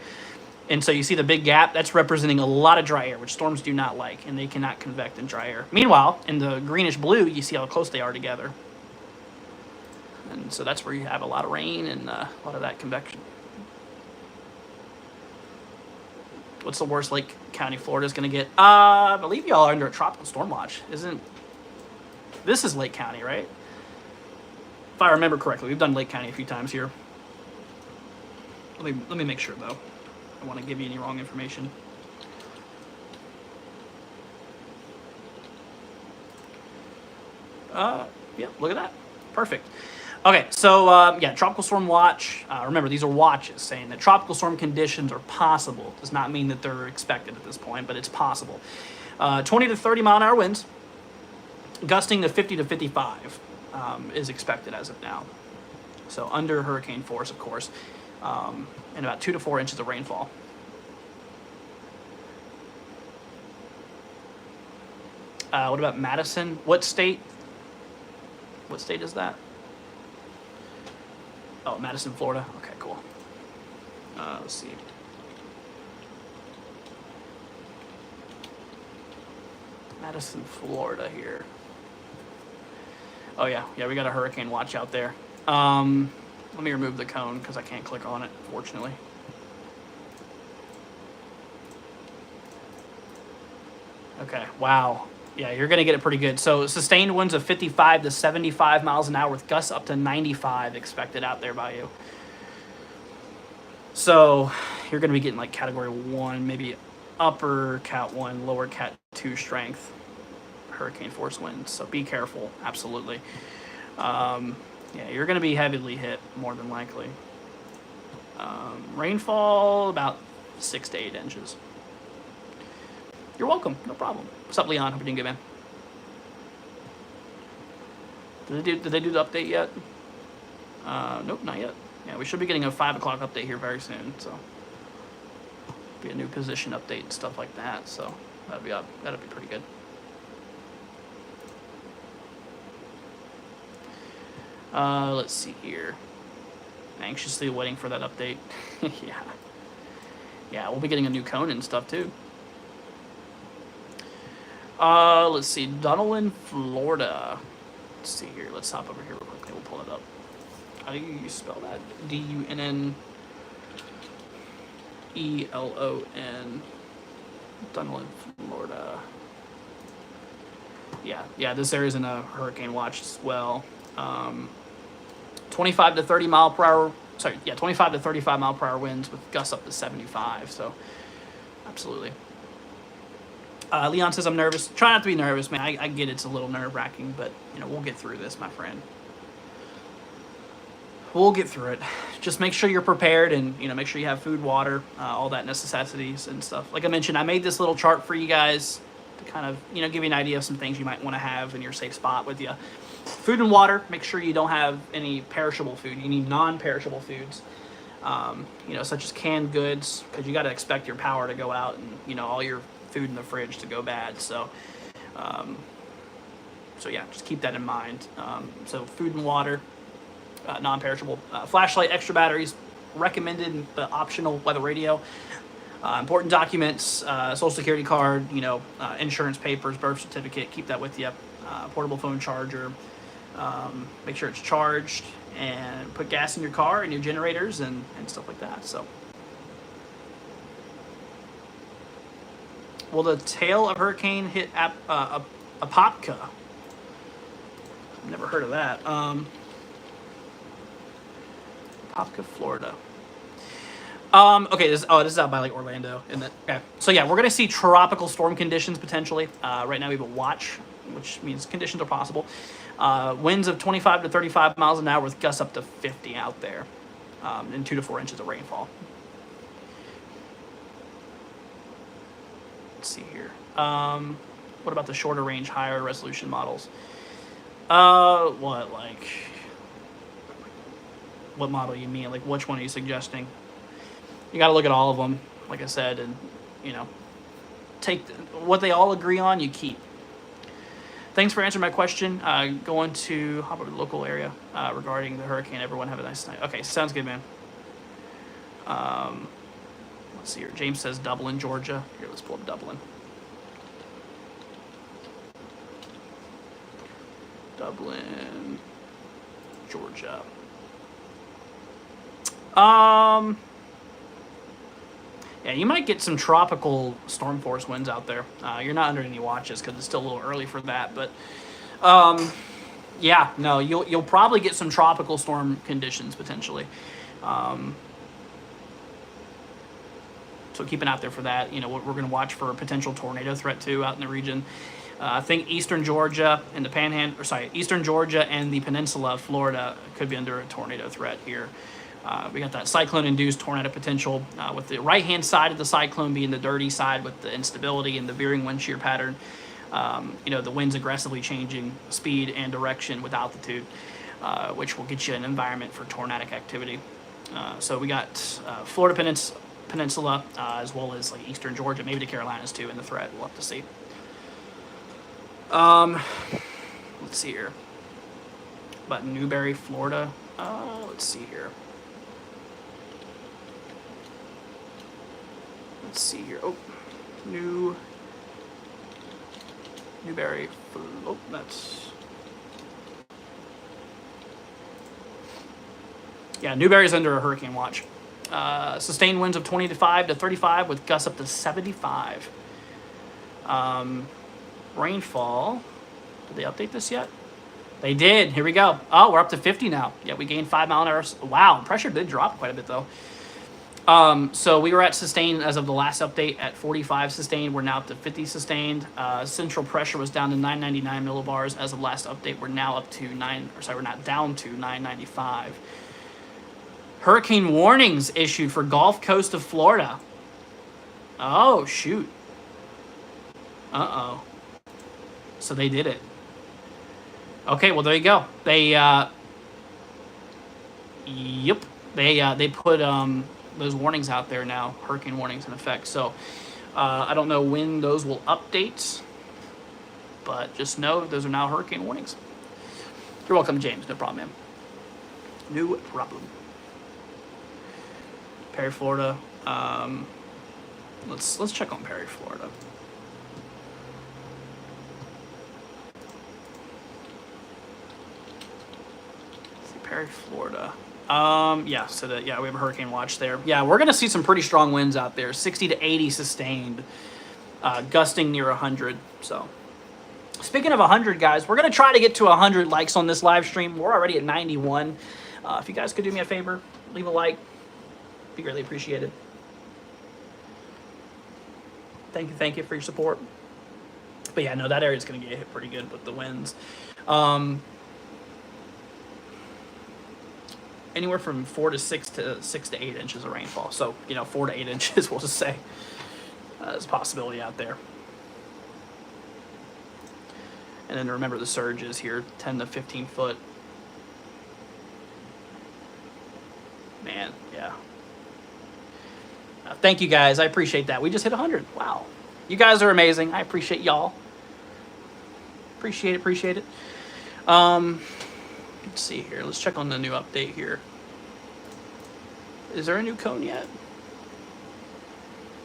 And so you see the big gap, that's representing a lot of dry air, which storms do not like, and they cannot convect in dry air. Meanwhile, in the greenish blue, you see how close they are together. And so that's where you have a lot of rain and a lot of that convection. What's the worst Lake County Florida is going to get? I believe y'all are under a tropical storm watch. This is Lake County, right? If I remember correctly, we've done Lake County a few times here. Let me make sure, though. I don't want to give you any wrong information. Yeah, look at that. Perfect. Okay, so yeah, tropical storm watch. Remember, these are watches saying that tropical storm conditions are possible. Does not mean that they're expected at this point, but it's possible. 20 to 30 mile an hour winds, gusting to 50 to 55 is expected as of now. So under hurricane force, of course, and about 2 to 4 inches of rainfall. What about Madison? What state? What state is that? Oh, Madison, Florida. Okay, cool. Let's see. Madison, Florida here. Oh yeah, we got a hurricane watch out there. Let me remove the cone because I can't click on it, fortunately. Okay, wow. Yeah, you're going to get it pretty good. So sustained winds of 55 to 75 miles an hour with gusts up to 95 expected out there by you. So you're going to be getting like category 1, maybe upper cat 1, lower cat 2 strength hurricane force winds. So be careful, absolutely. Yeah, you're going to be heavily hit more than likely. Rainfall about 6 to 8 inches. You're welcome. No problem. What's up, Leon? Hope you're doing good, man. Did they do the update yet? Nope, not yet. Yeah, we should be getting a 5 o'clock update here very soon. So, be a new position update and stuff like that. So that'd be up. That'd be pretty good. Let's see here. Anxiously waiting for that update. Yeah, we'll be getting a new cone and stuff too. Let's see, Dunellen, Florida. Let's see here. Let's hop over here real quickly. We'll pull it up. How do you spell that? Dunnelon. Dunellen, Florida. Yeah. This area's in a hurricane watch as well. 25 to 30 mile per hour. Sorry, yeah, 25 to 35 mile per hour winds with gusts up to 75. So, absolutely. Leon says, I'm nervous. Try not to be nervous, man. I get it's a little nerve-wracking, but, we'll get through this, my friend. We'll get through it. Just make sure you're prepared and, make sure you have food, water, all that necessities and stuff. Like I mentioned, I made this little chart for you guys to kind of, give you an idea of some things you might want to have in your safe spot with you. Food and water, make sure you don't have any perishable food. You need non-perishable foods, such as canned goods, because you got to expect your power to go out and, all your food in the fridge to go bad. So yeah, just keep that in mind. So food and water, non-perishable, flashlight, extra batteries, recommended, but optional weather radio, important documents, social security card, insurance papers, birth certificate, keep that with you, portable phone charger, make sure it's charged, and put gas in your car and your generators and stuff like that. So will the tail of hurricane hit Apopka? I've never heard of that. Apopka, Florida. Okay, this is out by like Orlando, isn't it? Okay. So yeah, we're gonna see tropical storm conditions potentially. Right now we have a watch, which means conditions are possible. Winds of 25 to 35 miles an hour with gusts up to 50 out there, and 2 to 4 inches of rainfall. Let's see here. What about the shorter range, higher resolution models? What model you mean? Like, which one are you suggesting? You got to look at all of them, like I said, and, take what they all agree on, you keep. Thanks for answering my question. Going to hop over to the local area regarding the hurricane. Everyone have a nice night. Okay, sounds good, man. Let's see here. James says Dublin, Georgia. Here, let's pull up Dublin. Dublin, Georgia. Yeah, you might get some tropical storm force winds out there. You're not under any watches because it's still a little early for that. But yeah, no, you'll probably get some tropical storm conditions potentially. So keep an eye out there for that. We're going to watch for a potential tornado threat too out in the region. I think eastern Georgia and the Panhandle, eastern Georgia and the peninsula of Florida could be under a tornado threat here. We got that cyclone-induced tornado potential with the right-hand side of the cyclone being the dirty side with the instability and the veering wind shear pattern. The winds aggressively changing speed and direction with altitude. which will get you an environment for tornadic activity. So we got Florida Peninsula, as well as like eastern Georgia, maybe the Carolinas too in the threat. We'll have to see. Let's see here. About Newberry, Florida. Let's see here. Let's see here. Oh, Newberry. Oh, that's. Yeah, Newberry's under a hurricane watch. Sustained winds of 25 to 35 with gusts up to 75. Rainfall. Did they update this yet? They did. Here we go. Oh, we're up to 50 now. Yeah, we gained 5 mile an hour. Wow, pressure did drop quite a bit though. So we were at sustained as of the last update at 45 sustained. We're now up to 50 sustained. Central pressure was down to 999 millibars as of last update. We're now up to we're not down to 995. Hurricane warnings issued for Gulf Coast of Florida. Oh, shoot. Uh-oh. So they did it. Okay, well, there you go. They, yep. They put, those warnings out there now, hurricane warnings in effect. So I don't know when those will update, but just know those are now hurricane warnings. You're welcome, James. No problem, man. No problem. Perry, Florida. Let's check on Perry, Florida. Let's see, Perry, Florida. Yeah, so we have a hurricane watch there. Yeah, we're gonna see some pretty strong winds out there, 60 to 80 sustained, gusting near 100. So, speaking of 100, guys, we're gonna try to get to 100 likes on this live stream. We're already at 91. If you guys could do me a favor, leave a like. Be greatly appreciated. Thank you for your support. But yeah, no, that area is gonna get hit pretty good with the winds. Anywhere from 4 to 6 to 8 inches of rainfall. So, 4 to 8 inches, we'll just say. There's a possibility out there. And then remember the surges here, 10 to 15 foot. Man, yeah. Thank you guys, I appreciate that. We just hit 100, wow. You guys are amazing, I appreciate y'all. Appreciate it. Let's see here. Let's check on the new update here. Is there a new cone yet?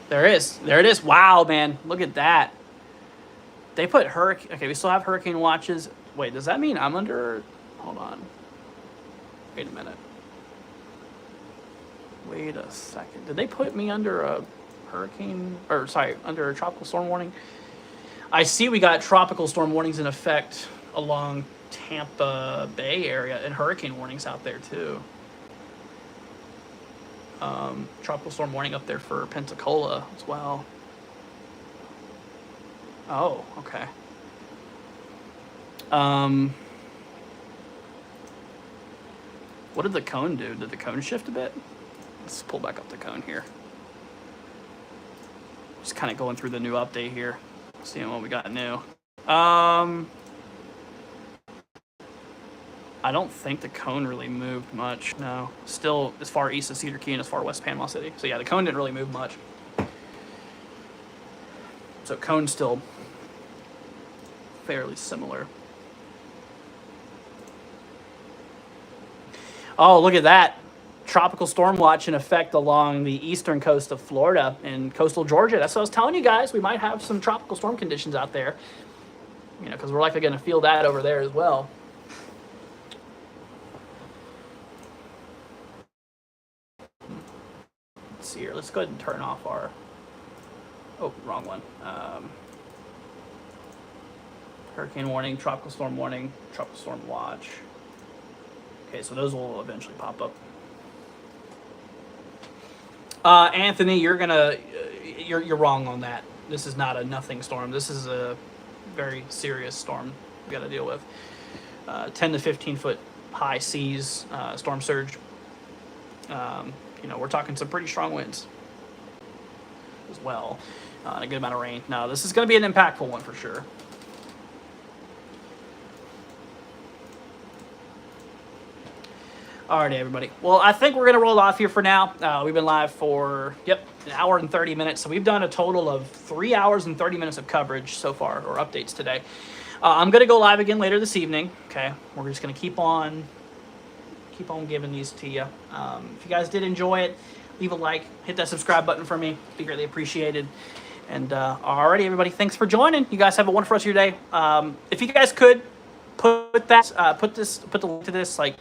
There is. There it is. Wow, man. Look at that. They put hurricane. Okay, we still have hurricane watches. Wait, does that mean I'm under? Hold on. Wait a minute. Wait a second. Did they put me under a hurricane? Or, sorry, under a tropical storm warning? I see we got tropical storm warnings in effect along Tampa Bay area and hurricane warnings out there too. Tropical storm warning up there for Pensacola as well. Oh, okay. What did the cone do? Did the cone shift a bit? Let's pull back up the cone here. Just kind of going through the new update here, seeing what we got new. I don't think the cone really moved much. No, still as far east of Cedar Key and as far west Panama City. So yeah, the cone didn't really move much. So cone's still fairly similar. Oh, look at that. Tropical storm watch in effect along the eastern coast of Florida and coastal Georgia. That's what I was telling you guys. We might have some tropical storm conditions out there. Because we're likely going to feel that over there as well. Let's see here. Let's go ahead and turn off our... Oh, wrong one. Hurricane warning, tropical storm watch. Okay, so those will eventually pop up. Anthony, you're wrong on that. This is not a nothing storm. This is a very serious storm we got to deal with. 10 to 15 foot high seas, storm surge. We're talking some pretty strong winds as well, and a good amount of rain. No, this is going to be an impactful one for sure. Alrighty, everybody. Well, I think we're going to roll off here for now. We've been live for, an hour and 30 minutes. So we've done a total of 3 hours and 30 minutes of coverage so far, or updates today. I'm going to go live again later this evening. Okay. We're just going to keep on giving these to you. If you guys did enjoy it, leave a like, hit that subscribe button for me. It'd be greatly appreciated. And alrighty, everybody. Thanks for joining. You guys have a wonderful rest of your day. If you guys could put the link to this, like,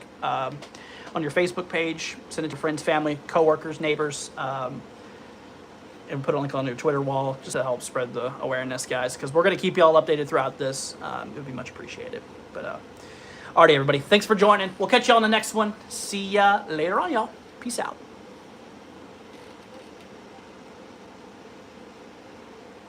on your Facebook page, send it to friends, family, coworkers, neighbors, and put a link on your Twitter wall just to help spread the awareness, guys, because we're going to keep you all updated throughout this. It would be much appreciated. But alrighty, everybody, thanks for joining. We'll catch you on the next one. See ya later on, y'all. Peace out.